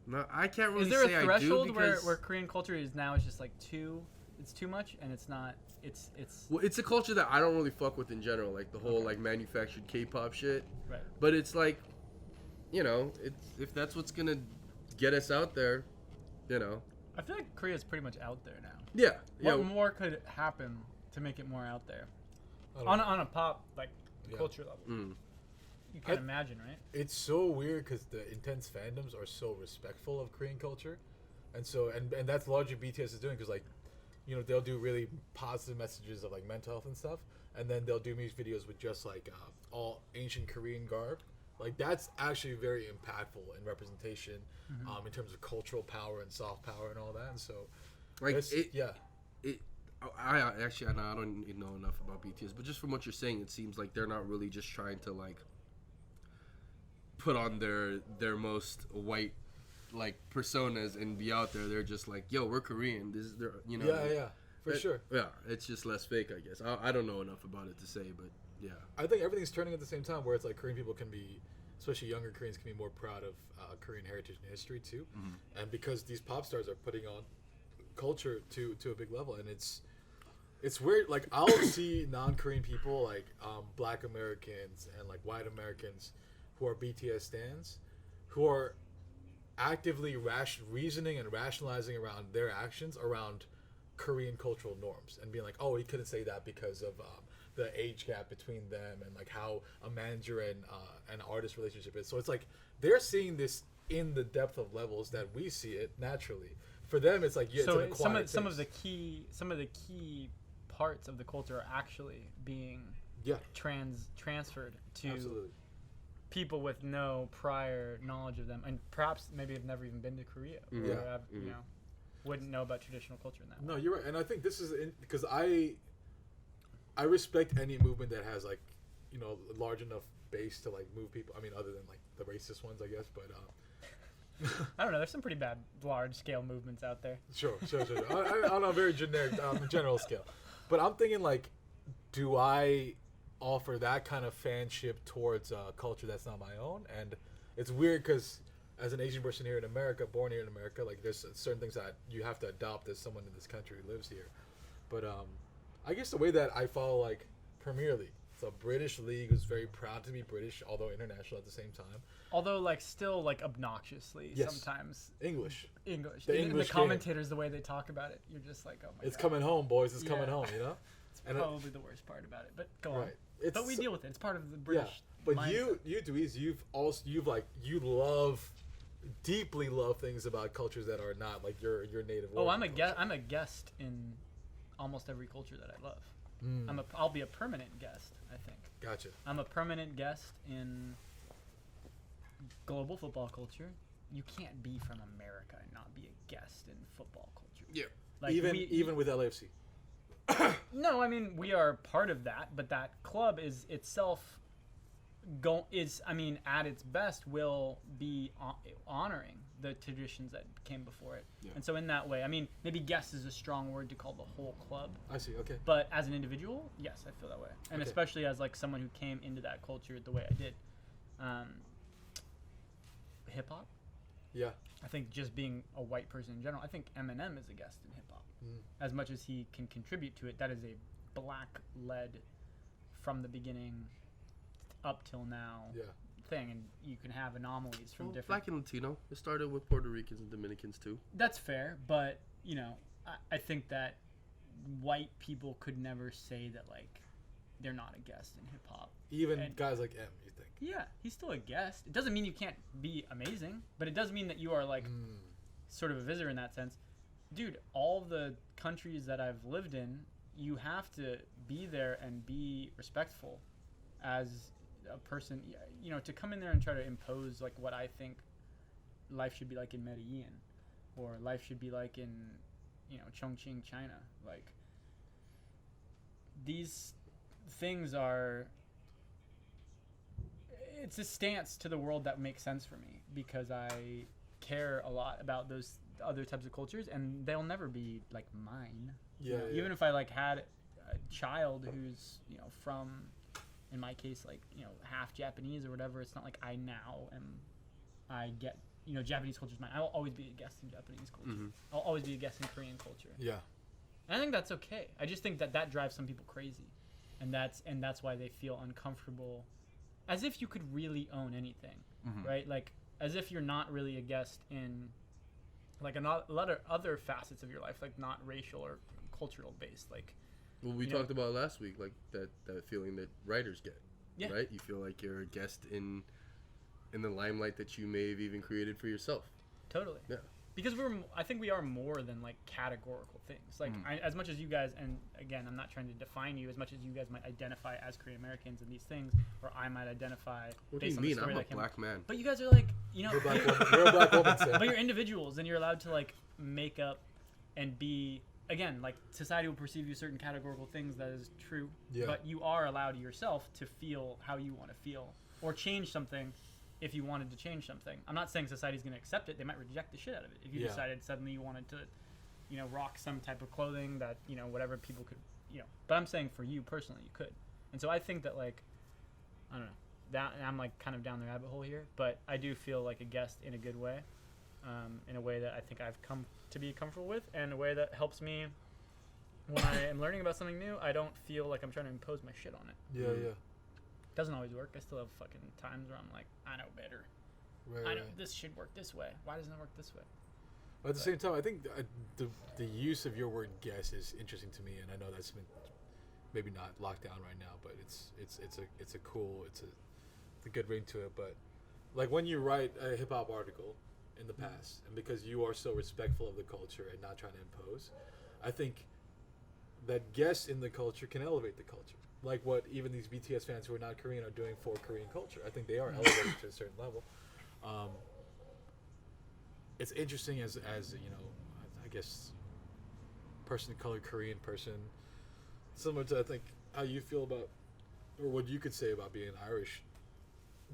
[SPEAKER 2] No, I can't really
[SPEAKER 3] Is there
[SPEAKER 2] say
[SPEAKER 3] a
[SPEAKER 2] I do
[SPEAKER 3] threshold
[SPEAKER 2] because
[SPEAKER 3] where Korean culture is now it's just like it's too much and it's not it's
[SPEAKER 2] well, it's a culture that I don't really fuck with in general, like the whole like manufactured K-pop shit.
[SPEAKER 3] right.
[SPEAKER 2] But it's like, it's if that's what's gonna get us out there,
[SPEAKER 3] I feel like Korea's pretty much out there now.
[SPEAKER 2] Yeah,
[SPEAKER 3] What more could happen to make it more out there
[SPEAKER 1] I don't
[SPEAKER 3] on
[SPEAKER 1] know.
[SPEAKER 3] a pop like
[SPEAKER 1] Yeah.
[SPEAKER 3] culture level?
[SPEAKER 2] Mm.
[SPEAKER 3] You can't
[SPEAKER 1] I-
[SPEAKER 3] imagine, right?
[SPEAKER 1] It's so weird because the intense fandoms are so respectful of Korean culture, and so and that's largely BTS is doing because they'll do really positive messages of like mental health and stuff, and then they'll do music videos with just like all ancient Korean garb. Like that's actually very impactful in representation, in terms of cultural power and soft power and all that. And so,
[SPEAKER 2] like
[SPEAKER 1] it's-
[SPEAKER 2] it. I actually, I don't even know enough about BTS, but just from what you're saying, it seems like they're not really just trying to like put on their most white like personas and be out there. They're just like, yo, we're Korean. This is their,
[SPEAKER 1] for sure.
[SPEAKER 2] Yeah, it's just less fake, I guess. I don't know enough about it to say, but yeah.
[SPEAKER 1] I think everything's turning at the same time, where it's like Korean people can be, especially younger Koreans, can be more proud of Korean heritage and history too, and because these pop stars are putting on culture to a big level, and it's weird. Like I'll see non-Korean people, like Black Americans and like white Americans, who are BTS stans, who are actively reasoning and rationalizing around their actions around Korean cultural norms, and being like, oh, he couldn't say that because of the age gap between them, and like how a manager and an artist relationship is. So it's like they're seeing this in the depth of levels that we see it naturally. For them, it's like
[SPEAKER 3] So
[SPEAKER 1] it's an
[SPEAKER 3] some
[SPEAKER 1] acquired
[SPEAKER 3] of the
[SPEAKER 1] taste.
[SPEAKER 3] key parts of the culture are actually being transferred to
[SPEAKER 1] Absolutely.
[SPEAKER 3] people with no prior knowledge of them, and perhaps maybe have never even been to Korea, or
[SPEAKER 1] Yeah.
[SPEAKER 3] have, wouldn't know about traditional culture in that way.
[SPEAKER 1] No, you're right, and I think this is because I respect any movement that has like a large enough base to like move people. I mean, other than like the racist ones, I guess, but.
[SPEAKER 3] I don't know. There's some pretty bad large-scale movements out there.
[SPEAKER 1] Sure. On a very generic, general scale. But I'm thinking, like, do I offer that kind of fanship towards a culture that's not my own? And it's weird because as an Asian person here in America, born here in America, like, there's certain things that you have to adopt as someone in this country who lives here. But I guess the way that I follow, like, Premier League. It's a British league who's very proud to be British, although international at the same time.
[SPEAKER 3] Although, like, still, like, obnoxiously
[SPEAKER 1] Yes.
[SPEAKER 3] sometimes
[SPEAKER 1] English.
[SPEAKER 3] English.
[SPEAKER 1] The
[SPEAKER 3] The
[SPEAKER 1] English
[SPEAKER 3] commentators, the way they talk about it, you're just like, oh my
[SPEAKER 1] It's
[SPEAKER 3] god.
[SPEAKER 1] coming home, boys. It's coming
[SPEAKER 3] Yeah.
[SPEAKER 1] home,
[SPEAKER 3] It's
[SPEAKER 1] And
[SPEAKER 3] probably the worst part about it. But go on.
[SPEAKER 1] Right. It's
[SPEAKER 3] But we
[SPEAKER 1] so-
[SPEAKER 3] deal with it. It's part of the British.
[SPEAKER 1] But
[SPEAKER 3] mindset.
[SPEAKER 1] you Dweez, deeply love things about cultures that are not like your native.
[SPEAKER 3] Oh,
[SPEAKER 1] origin culture.
[SPEAKER 3] I'm a guest in almost every culture that I love.
[SPEAKER 1] Mm.
[SPEAKER 3] I'll be a permanent guest, I think.
[SPEAKER 1] Gotcha.
[SPEAKER 3] I'm a permanent guest in global football culture. You can't be from America and not be a guest in football culture.
[SPEAKER 2] Yeah.
[SPEAKER 3] Like
[SPEAKER 1] Even with LAFC.
[SPEAKER 3] No, I mean we are part of that, but that club is itself at its best will be honoring the traditions that came before it.
[SPEAKER 2] Yeah.
[SPEAKER 3] And so in that way, I mean, maybe guest is a strong word to call the whole club,
[SPEAKER 1] I see. Okay.
[SPEAKER 3] but as an individual, yes, I feel that way. And
[SPEAKER 1] Okay.
[SPEAKER 3] especially as like someone who came into that culture the way I did. Hip hop?
[SPEAKER 1] Yeah.
[SPEAKER 3] I think just being a white person in general, I think Eminem is a guest in hip hop. As much as he can contribute to it, that is a black led from the beginning up till now thing, and you can have anomalies from different.
[SPEAKER 2] Black and Latino. It started with Puerto Ricans and Dominicans too.
[SPEAKER 3] That's fair, but I think that white people could never say that like they're not a guest in hip hop.
[SPEAKER 1] Even guys like M, you think?
[SPEAKER 3] Yeah, he's still a guest. It doesn't mean you can't be amazing, but it does mean that you are like sort of a visitor in that sense. Dude, all the countries that I've lived in, you have to be there and be respectful as a person. To come in there and try to impose like what I think life should be like in Medellin, or life should be like in Chongqing, China. Like, these things are, it's a stance to the world that makes sense for me, because I care a lot about those other types of cultures, and they'll never be like mine. Even if I like had a child who's from, in my case, like half Japanese or whatever, it's not like I get Japanese culture is mine. I will always be a guest in Japanese culture. I'll always be a guest in Korean culture.
[SPEAKER 1] Yeah.
[SPEAKER 3] And I think that's okay. I just think that drives some people crazy, and that's why they feel uncomfortable, as if you could really own anything, right? Like, as if you're not really a guest in like a lot of other facets of your life, like not racial or cultural based. Like,
[SPEAKER 2] well, we talked about last week, like that feeling that writers get.
[SPEAKER 3] Yeah.
[SPEAKER 2] Right? You feel like you're a guest in the limelight that you may have even created for yourself.
[SPEAKER 3] Totally.
[SPEAKER 2] Yeah.
[SPEAKER 3] Because I think we are more than like categorical things. Like, as much as you guys, and again, I'm not trying to define you, as much as you guys might identify as Korean Americans in these things, or I might identify.
[SPEAKER 2] What do you mean? I'm a black man.
[SPEAKER 3] But you guys are like,
[SPEAKER 1] You're a black woman, Sam.
[SPEAKER 3] but you're individuals, and you're allowed to like make up and be. Again, like, society will perceive you certain categorical things, that is true. Yeah. But you are allowed yourself to feel how you want to feel, or change something if you wanted to change something. I'm not saying society's going to accept it. They might reject the shit out of it. If you decided suddenly you wanted to, rock some type of clothing that, whatever people could, But I'm saying for you personally, you could. And so I think that, like, I don't know. That, I'm, like, kind of down the rabbit hole here. But I do feel like a guest in a good way. In a way that I think I've come to be comfortable with, and a way that helps me when I am learning about something new. I don't feel like I'm trying to impose my shit on it.
[SPEAKER 1] Yeah.
[SPEAKER 3] Doesn't always work. I still have fucking times where I'm like, I know better. I know this should work this way. Why doesn't it work this way?
[SPEAKER 1] But at the same time, I think the use of your word "guess" is interesting to me, and I know that's been maybe not locked down right now, but it's a good ring to it. But like when you write a hip hop article in the past, and because you are so respectful of the culture and not trying to impose, I think that guess in the culture can elevate the culture. Like what even these BTS fans who are not Korean are doing for Korean culture. I think they are elevating to a certain level. It's interesting as I guess person of color, Korean person, similar to I think how you feel about, or what you could say about being Irish.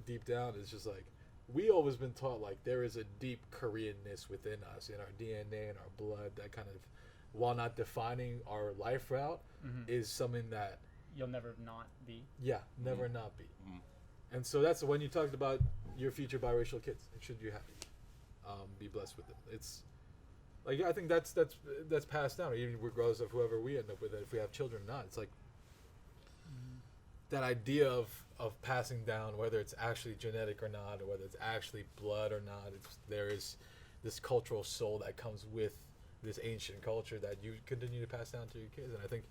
[SPEAKER 1] Deep down, it's just like, we always been taught like there is a deep Koreanness within us, in our DNA and our blood, that kind of, while not defining our life route, is something that
[SPEAKER 3] you'll never not be.
[SPEAKER 1] Yeah, never not be. And so that's when you talked about your future biracial kids. Should you have be blessed with them? It's like, I think that's passed down, even regardless of whoever we end up with, if we have children or not. It's like that idea of passing down, whether it's actually genetic or not, or whether it's actually blood or not. There is this cultural soul that comes with this ancient culture that you continue to pass down to your kids, and I think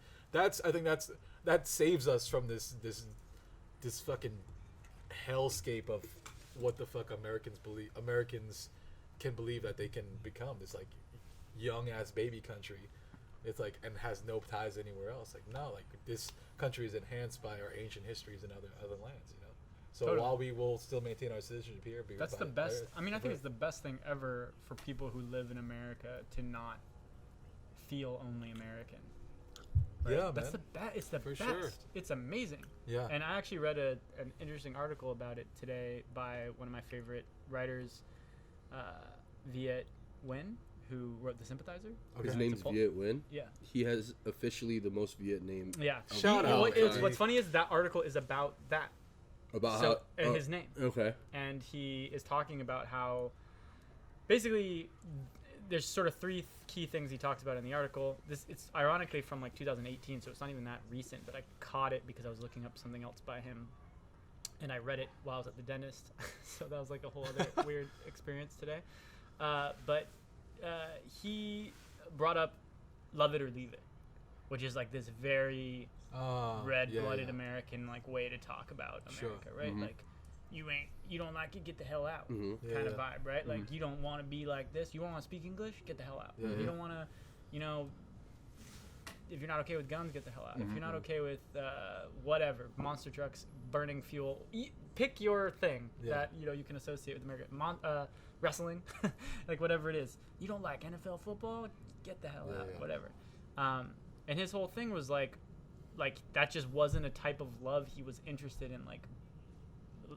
[SPEAKER 1] that saves us from this fucking hellscape of what the fuck Americans can believe that they can become, this like young ass baby country. It's like, and has no ties anywhere else. Like, no, like this country is enhanced by our ancient histories in other lands, So totally. While we will still maintain our citizenship here,
[SPEAKER 3] that's the best. I mean, I think it's the best thing ever for people who live in America to not feel only American. Right?
[SPEAKER 1] Yeah,
[SPEAKER 3] that's
[SPEAKER 1] man.
[SPEAKER 3] It's the best.
[SPEAKER 1] Sure.
[SPEAKER 3] It's amazing.
[SPEAKER 1] Yeah.
[SPEAKER 3] And I actually read an interesting article about it today by one of my favorite writers, Viet Nguyen, who wrote The Sympathizer.
[SPEAKER 2] Okay. His name's Viet Nguyen.
[SPEAKER 3] Yeah.
[SPEAKER 2] He has officially the most Viet name.
[SPEAKER 3] Yeah.
[SPEAKER 1] Shout out.
[SPEAKER 3] What's funny is that article is about that.
[SPEAKER 2] About
[SPEAKER 3] his name.
[SPEAKER 2] Okay.
[SPEAKER 3] And he is talking about how basically, there's sort of three key things he talks about in the article. It's ironically from like 2018, so it's not even that recent, but I caught it because I was looking up something else by him, and I read it while I was at the dentist. So that was like a whole other weird experience today. But he brought up "Love It or Leave It," which is like this very red-blooded American like way to talk about America, right?
[SPEAKER 2] Mm-hmm.
[SPEAKER 3] Like, you don't like it, get the hell out,
[SPEAKER 2] Mm-hmm.
[SPEAKER 3] kind of vibe, right? Like, you don't want to be like this, you don't want to speak English, get the hell out. You don't want to, if you're not okay with guns, get the hell out. If you're not okay with whatever, monster trucks, burning fuel, pick your thing that you can associate with America. Wrestling, like whatever it is. You don't like NFL football, get the hell out, whatever. And his whole thing was like that just wasn't a type of love he was interested in like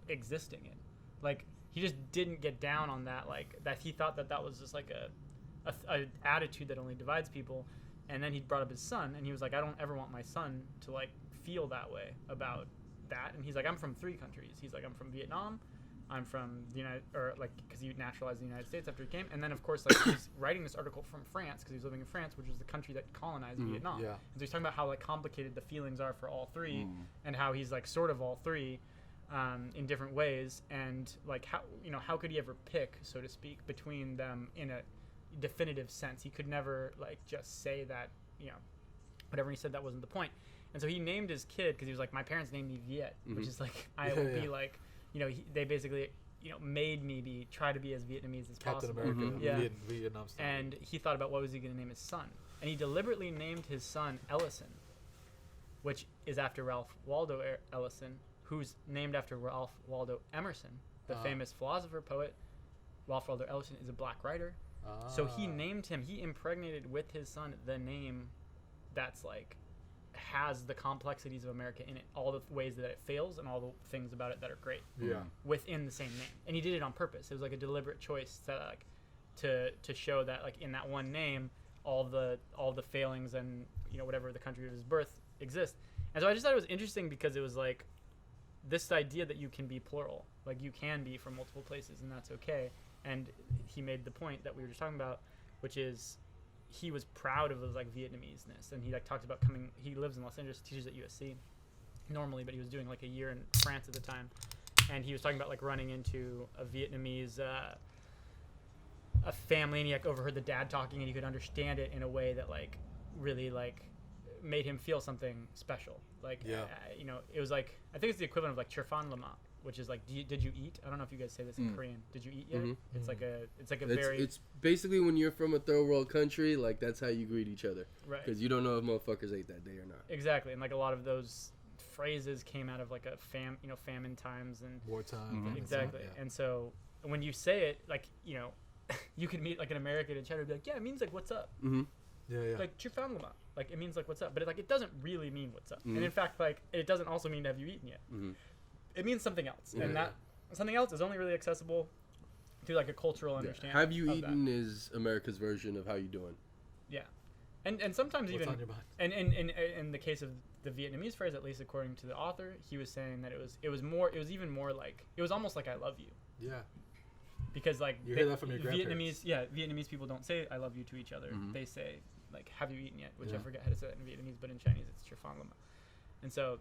[SPEAKER 3] existing in. Like, he just didn't get down on that, like that he thought that was just like a attitude that only divides people. And then he brought up his son, and he was like, I don't ever want my son to like feel that way about that. And he's like, I'm from 3 countries. He's like, I'm from Vietnam, I'm from the because he naturalized in the United States after he came, and then of course like he's writing this article from France because he's living in France, which was the country that colonized Vietnam. And so he's talking about how like complicated the feelings are for all 3, and how he's like sort of all 3 in different ways, and like how could he ever pick, so to speak, between them in a definitive sense? He could never like just say that whatever he said, that wasn't the point. And so he named his kid because he was like, my parents named me Viet, which is like I will be like. They basically, made me try to be as Vietnamese as
[SPEAKER 1] Captain
[SPEAKER 3] possible.
[SPEAKER 1] America, Vietnam style.
[SPEAKER 3] And he thought about what was he going to name his son, and he deliberately named his son Ellison, which is after Ralph Waldo Ellison, who's named after Ralph Waldo Emerson, the famous philosopher poet. Ralph Waldo Ellison is a black writer, so he named him. He impregnated with his son the name that's like has the complexities of America in it, all the ways that it fails and all the things about it that are great within the same name. And he did it on purpose. It was like a deliberate choice to show that like in that one name all the failings and whatever the country of his birth exist. And so I just thought it was interesting because it was like this idea that you can be plural, like you can be from multiple places, and that's okay. And he made the point that we were just talking about, which is he was proud of his like Vietnamese-ness, and he like talked about he lives in Los Angeles, teaches at USC normally, but he was doing like a year in France at the time, and he was talking about like running into a Vietnamese a family, and he like overheard the dad talking, and he could understand it in a way that like really like made him feel something special. Like it was like, I think it's the equivalent of like Chirfan Lama, which is like, did you eat? I don't know if you guys say this in Korean. Did you eat yet? It's like a very.
[SPEAKER 2] It's basically when you're from a third world country, like that's how you greet each other,
[SPEAKER 3] right?
[SPEAKER 2] Because you don't know if motherfuckers ate that day or not.
[SPEAKER 3] Exactly, and like a lot of those phrases came out of like a famine times and
[SPEAKER 1] wartime.
[SPEAKER 3] Exactly, and so when you say it, like you could meet like an American in China and be like, yeah, it means like what's up. Like Chirfan Lama, like it means like what's up, but it doesn't really mean what's up. And in fact, like it doesn't also mean have you eaten yet. It means something else, and that something else is only really accessible through like a cultural understanding.
[SPEAKER 2] Have you eaten is America's version of how you doing. Yeah,
[SPEAKER 3] and sometimes
[SPEAKER 1] What's
[SPEAKER 3] even
[SPEAKER 1] on your mind?
[SPEAKER 3] and in the case of the Vietnamese phrase, at least according to the author, he was saying that it was even more like it was almost like I love you.
[SPEAKER 1] Yeah.
[SPEAKER 3] Because like
[SPEAKER 1] you hear that from your grandparents.
[SPEAKER 3] Vietnamese people don't say I love you to each other. They say like have you eaten yet, which I forget how to say that in Vietnamese, but in Chinese it's Chirfan Lama. And so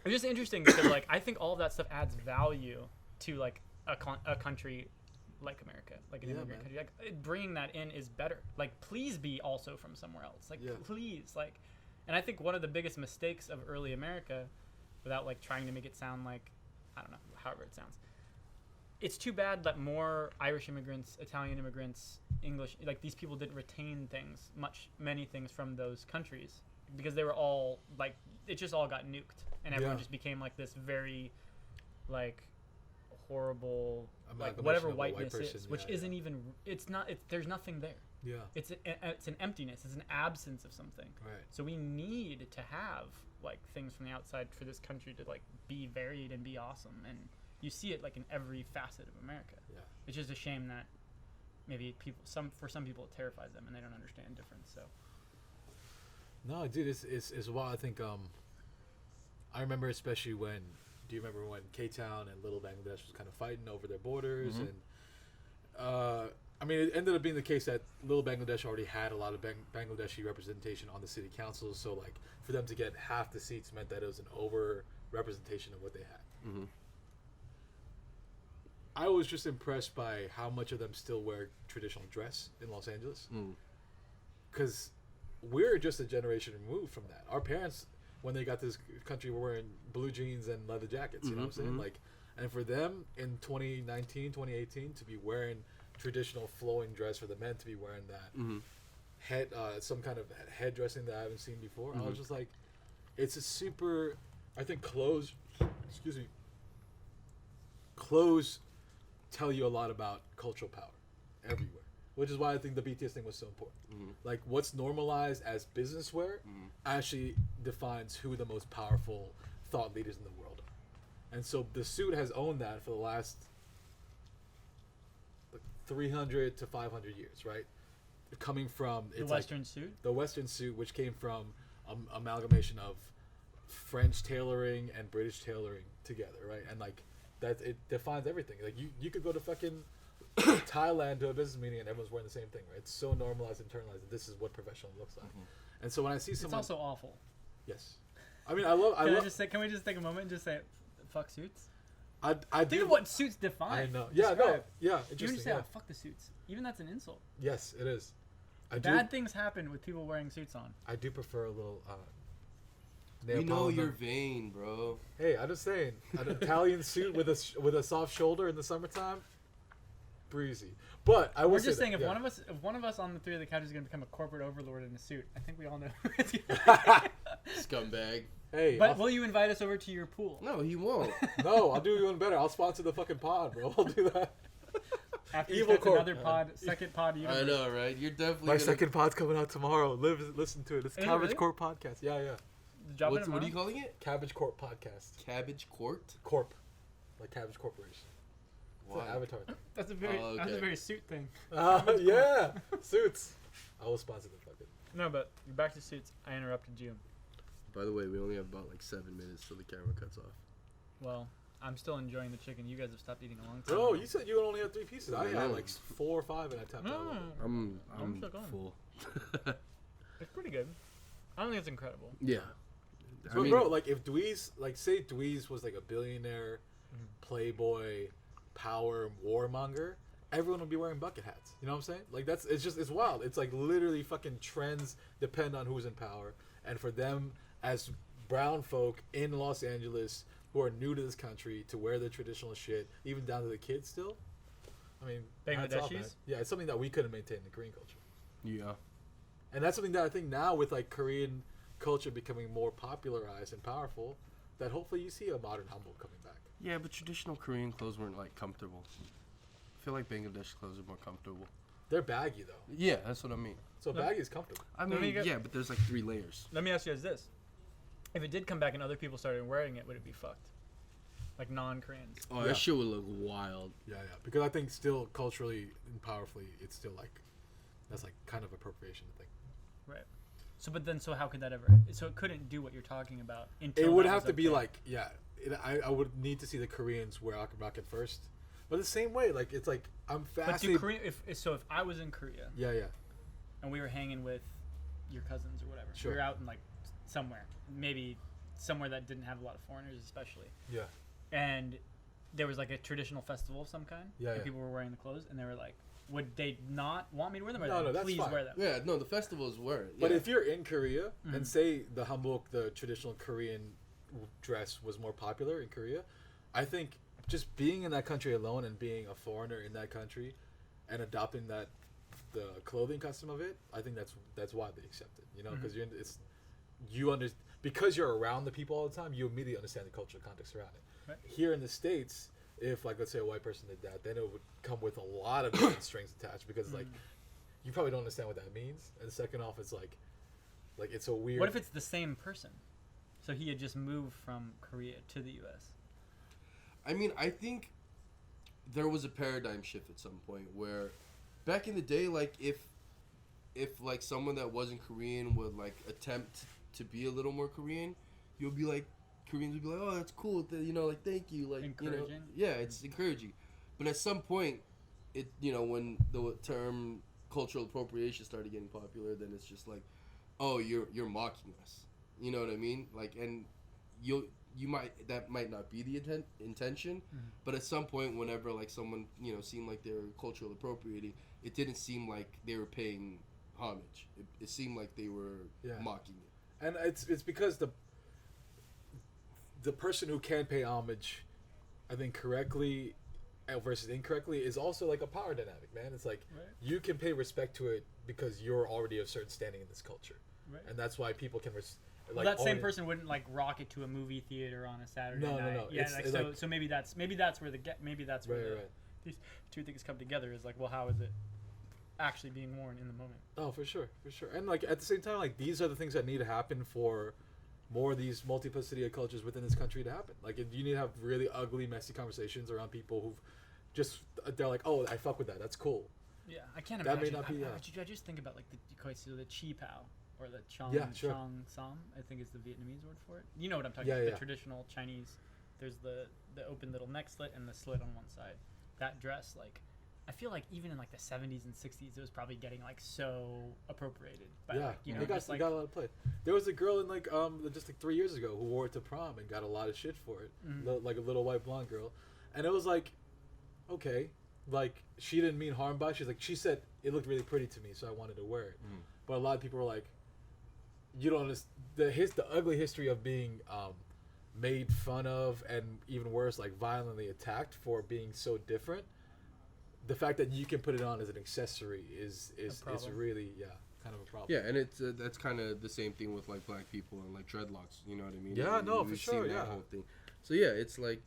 [SPEAKER 3] it's just interesting because like I think all of that stuff adds value to like a country like America, like an immigrant country. Like bringing that in is better. Like please be also from somewhere else. Like please, like, and I think one of the biggest mistakes of early America, without like trying to make it sound like I don't know, however it sounds. It's too bad that more Irish immigrants, Italian immigrants, English, like these people didn't retain many things from those countries because they were all like it just all got nuked. And everyone just became like this very, like, horrible, like whatever whiteness is, which isn't even. It's not. There's nothing there. Yeah. It's an emptiness. It's an absence of something. Right. So we need to have like things from the outside for this country to like be varied and be awesome. And you see it like in every facet of America. Yeah. It's just a shame that maybe for some people it terrifies them and they don't understand difference. So.
[SPEAKER 1] No, dude, it's wild. I think I remember especially do you remember when Koreatown and Little Bangladesh was kind of fighting over their borders, and I mean, it ended up being the case that Little Bangladesh already had a lot of Bangladeshi representation on the city council. So, like, for them to get half the seats meant that it was an over representation of what they had.
[SPEAKER 2] Mm-hmm.
[SPEAKER 1] I was just impressed by how much of them still wear traditional dress in Los Angeles. Because we're just a generation removed from that. Our parents, when they got this country, were wearing blue jeans and leather jackets. You know what I'm saying? Like, and for them in 2019, 2018, to be wearing traditional flowing dress, for the men to be wearing that some kind of head dressing that I haven't seen before, I was just like, it's a super. I think clothes tell you a lot about cultural power everywhere, which is why I think the BTS thing was so important. Like, what's normalized as business wear actually defines who the most powerful thought leaders in the world are. And so the suit has owned that for the last 300 to 500 years, right? Coming from
[SPEAKER 3] The Western suit?
[SPEAKER 1] The Western suit, which came from amalgamation of French tailoring and British tailoring together, right? And like that, it defines everything. Like you could go to fucking Thailand to a business meeting and everyone's wearing the same thing, right? It's so normalized, internalized that this is what professional looks like. And so when I see someone,
[SPEAKER 3] it's also awful.
[SPEAKER 1] yes, I mean I love.
[SPEAKER 3] Can we just take a moment and just say, "Fuck suits"?
[SPEAKER 1] I
[SPEAKER 3] Think
[SPEAKER 1] do.
[SPEAKER 3] of what suits define.
[SPEAKER 1] I know. Yeah, no.
[SPEAKER 3] Describe.
[SPEAKER 1] Yeah,
[SPEAKER 3] You
[SPEAKER 1] interesting.
[SPEAKER 3] just say,
[SPEAKER 1] Yeah.
[SPEAKER 3] "Oh, fuck the suits." Even that's an insult.
[SPEAKER 1] Yes, it is.
[SPEAKER 3] Bad things happen with people wearing suits on.
[SPEAKER 1] I do prefer a little.
[SPEAKER 2] We know you're vain, bro.
[SPEAKER 1] Hey, I'm just saying, an Italian suit with a soft shoulder in the summertime, breezy. But I
[SPEAKER 3] We're
[SPEAKER 1] was
[SPEAKER 3] just saying, if one of us on the three of the couch is gonna become a corporate overlord in a suit, I think we all know.
[SPEAKER 2] Scumbag.
[SPEAKER 1] Hey,
[SPEAKER 3] But will you invite us over to your pool?
[SPEAKER 2] No, he won't.
[SPEAKER 1] no, I'll do even better. I'll sponsor the fucking pod, bro. I'll do that.
[SPEAKER 3] After
[SPEAKER 1] Evil
[SPEAKER 3] you
[SPEAKER 1] corp.
[SPEAKER 3] another pod, second pod.
[SPEAKER 2] I know, right? You're definitely.
[SPEAKER 1] My second pod's coming out tomorrow. Listen to it. It's
[SPEAKER 3] Is it
[SPEAKER 1] Cabbage
[SPEAKER 3] really?
[SPEAKER 1] Corp podcast. Yeah.
[SPEAKER 2] What are you calling it?
[SPEAKER 1] Cabbage Corp podcast.
[SPEAKER 2] Cabbage Court.
[SPEAKER 1] Corp, like Cabbage Corporation. It's
[SPEAKER 2] Why?
[SPEAKER 1] an Avatar thing.
[SPEAKER 3] That's a very
[SPEAKER 2] Oh,
[SPEAKER 3] that's a
[SPEAKER 2] okay.
[SPEAKER 3] very suit thing.
[SPEAKER 1] Yeah, suits. I will sponsor the fucking.
[SPEAKER 3] No, but back to suits. I interrupted you.
[SPEAKER 2] By the way, we only have about like 7 minutes till the camera cuts off.
[SPEAKER 3] Well, I'm still enjoying the chicken. You guys have stopped eating a long time.
[SPEAKER 1] Bro,
[SPEAKER 3] ago.
[SPEAKER 1] you said you only had 3 pieces. I had like 4 or 5, and I tapped out.
[SPEAKER 3] No,
[SPEAKER 2] I'm
[SPEAKER 3] still going.
[SPEAKER 2] full.
[SPEAKER 3] it's pretty good. I don't think it's incredible.
[SPEAKER 2] Yeah.
[SPEAKER 1] So, bro, like if Dweez, like say Dweez was like a billionaire, playboy, power warmonger, everyone would be wearing bucket hats. You know what I'm saying? Like it's wild. It's like literally fucking trends depend on who's in power, and for them as brown folk in Los Angeles who are new to this country to wear the traditional shit, even down to the kids still. I mean, hats off, man.
[SPEAKER 3] Bangladeshis?
[SPEAKER 1] Yeah, it's something that we couldn't maintain in the Korean culture,
[SPEAKER 2] Yeah.
[SPEAKER 1] and that's something that I think now with like Korean culture becoming more popularized and powerful, that hopefully you see a modern hanbok coming back.
[SPEAKER 2] Yeah, but traditional Korean clothes weren't like comfortable. I feel like Bangladesh clothes are more comfortable.
[SPEAKER 1] They're baggy though,
[SPEAKER 2] Yeah, that's what I mean.
[SPEAKER 1] so baggy is comfortable.
[SPEAKER 2] I
[SPEAKER 3] Let
[SPEAKER 2] mean,
[SPEAKER 3] me get-
[SPEAKER 2] yeah, but there's like 3 layers.
[SPEAKER 3] Let me ask you guys this: if it did come back and other people started wearing it, would it be fucked? Like non-Koreans.
[SPEAKER 2] Oh,
[SPEAKER 1] Yeah.
[SPEAKER 2] that shit would look wild.
[SPEAKER 1] Yeah, because I think still culturally and powerfully, it's still like that's like kind of appropriation thing.
[SPEAKER 3] Right. So how could that ever? So it couldn't do what you're talking about.
[SPEAKER 1] It
[SPEAKER 3] Until
[SPEAKER 1] would
[SPEAKER 3] that
[SPEAKER 1] have
[SPEAKER 3] was
[SPEAKER 1] to be
[SPEAKER 3] okay.
[SPEAKER 1] like I would need to see the Koreans wear Rocket first, but the same way like it's like I'm
[SPEAKER 3] But
[SPEAKER 1] fascinated.
[SPEAKER 3] do Korea? If I was in Korea
[SPEAKER 1] Yeah,
[SPEAKER 3] and we were hanging with your cousins or whatever,
[SPEAKER 1] Sure.
[SPEAKER 3] we were out in like somewhere, maybe somewhere that didn't have a lot of foreigners, especially,
[SPEAKER 1] yeah.
[SPEAKER 3] and there was like a traditional festival of some kind,
[SPEAKER 1] Yeah,
[SPEAKER 3] and
[SPEAKER 1] yeah.
[SPEAKER 3] people were wearing the clothes, and they were like, would they not want me to wear them? Or
[SPEAKER 1] No,
[SPEAKER 3] they,
[SPEAKER 1] no, that's
[SPEAKER 3] please
[SPEAKER 1] fine.
[SPEAKER 3] wear them.
[SPEAKER 2] Yeah, no, the festivals were.
[SPEAKER 1] But
[SPEAKER 2] yeah.
[SPEAKER 1] if you're in Korea
[SPEAKER 3] Mhm.
[SPEAKER 1] and say the hanbok, the traditional Korean dress was more popular in Korea, I think just being in that country alone and being a foreigner in that country and adopting the clothing custom of it, I think that's why they accept it. You know, because because you're around the people all the time, you immediately understand the cultural context around it.
[SPEAKER 3] Right.
[SPEAKER 1] Here in the States, if like let's say a white person did that, then it would come with a lot of different strings attached because like you probably don't understand what that means, and second off, it's like it's a weird.
[SPEAKER 3] What if it's the same person? So he had just moved from Korea to the U.S.
[SPEAKER 2] I mean, I think there was a paradigm shift at some point where back in the day, like if like someone that wasn't Korean would like attempt to be a little more Korean, you'll be like, Koreans would be like, oh, that's cool, you know, like thank you, like, you know,
[SPEAKER 3] Encouraging?
[SPEAKER 2] yeah, it's encouraging. But at some point, it, when the term cultural appropriation started getting popular, then it's just like, oh, you're mocking us. You know what I mean? Like, and that might not be the intention, but at some point, whenever like someone seemed like they were cultural appropriating, it didn't seem like they were paying homage. It seemed like they were mocking it.
[SPEAKER 1] And it's because the person who can pay homage, I think correctly versus incorrectly, is also like a power dynamic, man. It's like you can pay respect to it because you're already of certain standing in this culture, and that's why people can.
[SPEAKER 3] That same person wouldn't like rock it to a movie theater on a Saturday night. No. Yeah, so maybe that's where these two things come together. Is like, well, how is it actually being worn in the moment?
[SPEAKER 1] Oh, for sure. And like at the same time, like these are the things that need to happen for more of these multiplicity of cultures within this country to happen. Like you need to have really ugly, messy conversations around people who've they're like, oh, I fuck with that. That's cool.
[SPEAKER 3] Yeah, I can't imagine.
[SPEAKER 1] That may not be.
[SPEAKER 3] I just think about like the chi pao. Or the chong sam, I think is the Vietnamese word for it. You know what I'm talking about? The traditional Chinese. There's the open little neck slit and the slit on one side. That dress, like, I feel like even in like the 70s and 60s, it was probably getting like so appropriated. By,
[SPEAKER 1] it got a lot of play. There was a girl in like just like 3 years ago who wore it to prom and got a lot of shit for it, like a little white blonde girl, and it was like, okay, like she didn't mean harm by it. She said it looked really pretty to me, so I wanted to wear it. But a lot of people were like, you don't understand the ugly history of being made fun of and even worse, like violently attacked for being so different. The fact that you can put it on as an accessory is really kind of a problem.
[SPEAKER 2] Yeah, and it's that's kind of the same thing with like black people and like dreadlocks. You know what I mean?
[SPEAKER 1] Yeah, no,
[SPEAKER 2] We've
[SPEAKER 1] for sure.
[SPEAKER 2] seen that whole thing. So yeah, it's like.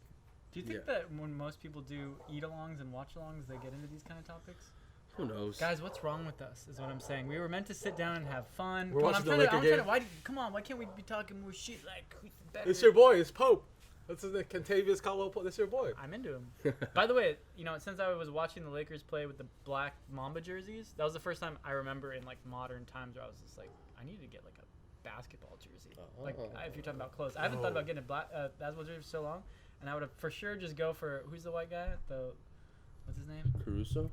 [SPEAKER 3] Do you think that when most people do eat-alongs and watch-alongs, they get into these kind of topics?
[SPEAKER 2] Who knows?
[SPEAKER 3] Guys, what's wrong with us is what I'm saying. We were meant to sit down and have fun.
[SPEAKER 1] We're watching the Laker game.
[SPEAKER 3] Come on, why can't we be talking more shit like who's better?
[SPEAKER 1] It's your boy, it's Pope. That's the Contavious Caldwell Pope. That's your boy.
[SPEAKER 3] I'm into him. By the way, since I was watching the Lakers play with the black Mamba jerseys, that was the first time I remember in like modern times where I was just like, I need to get like a basketball jersey. Like if you're talking about clothes, I haven't thought about getting a black basketball jersey for so long, and I would have for sure just go for who's the white guy? What's his name? Caruso.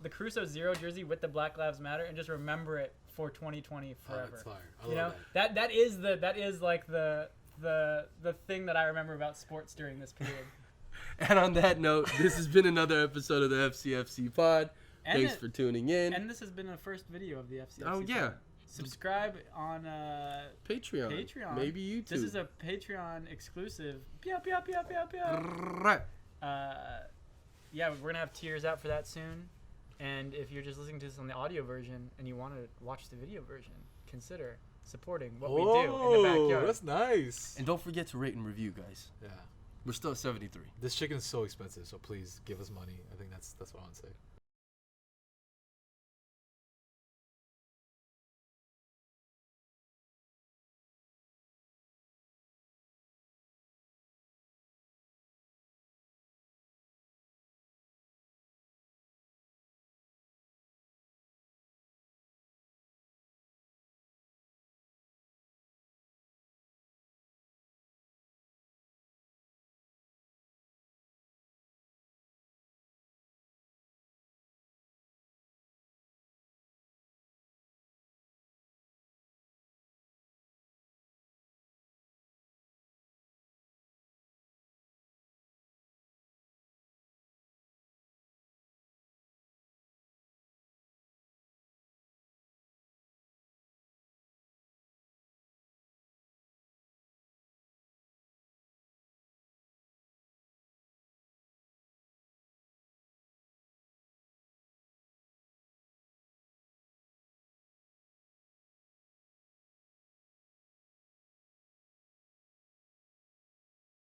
[SPEAKER 3] The Caruso 0 jersey with the Black Lives Matter, and just remember it for 2020 forever.
[SPEAKER 1] That's fire. I love
[SPEAKER 3] that. That is like the thing that I remember about sports during this period.
[SPEAKER 2] And on that note, this has been another episode of the FCFC pod. Thanks for tuning in.
[SPEAKER 3] And this has been the first video of the FCFC.
[SPEAKER 2] Oh yeah.
[SPEAKER 3] Pod. Subscribe on
[SPEAKER 2] Patreon. Maybe YouTube.
[SPEAKER 3] This is a Patreon exclusive. Yeah, we're going to have tiers out for that soon. And if you're just listening to this on the audio version and you want to watch the video version, consider supporting what we do in the backyard.
[SPEAKER 1] That's nice.
[SPEAKER 2] And don't forget to rate and review, guys.
[SPEAKER 1] Yeah.
[SPEAKER 2] We're still at 73.
[SPEAKER 1] This chicken is so expensive, so please give us money. I think that's what I want to say.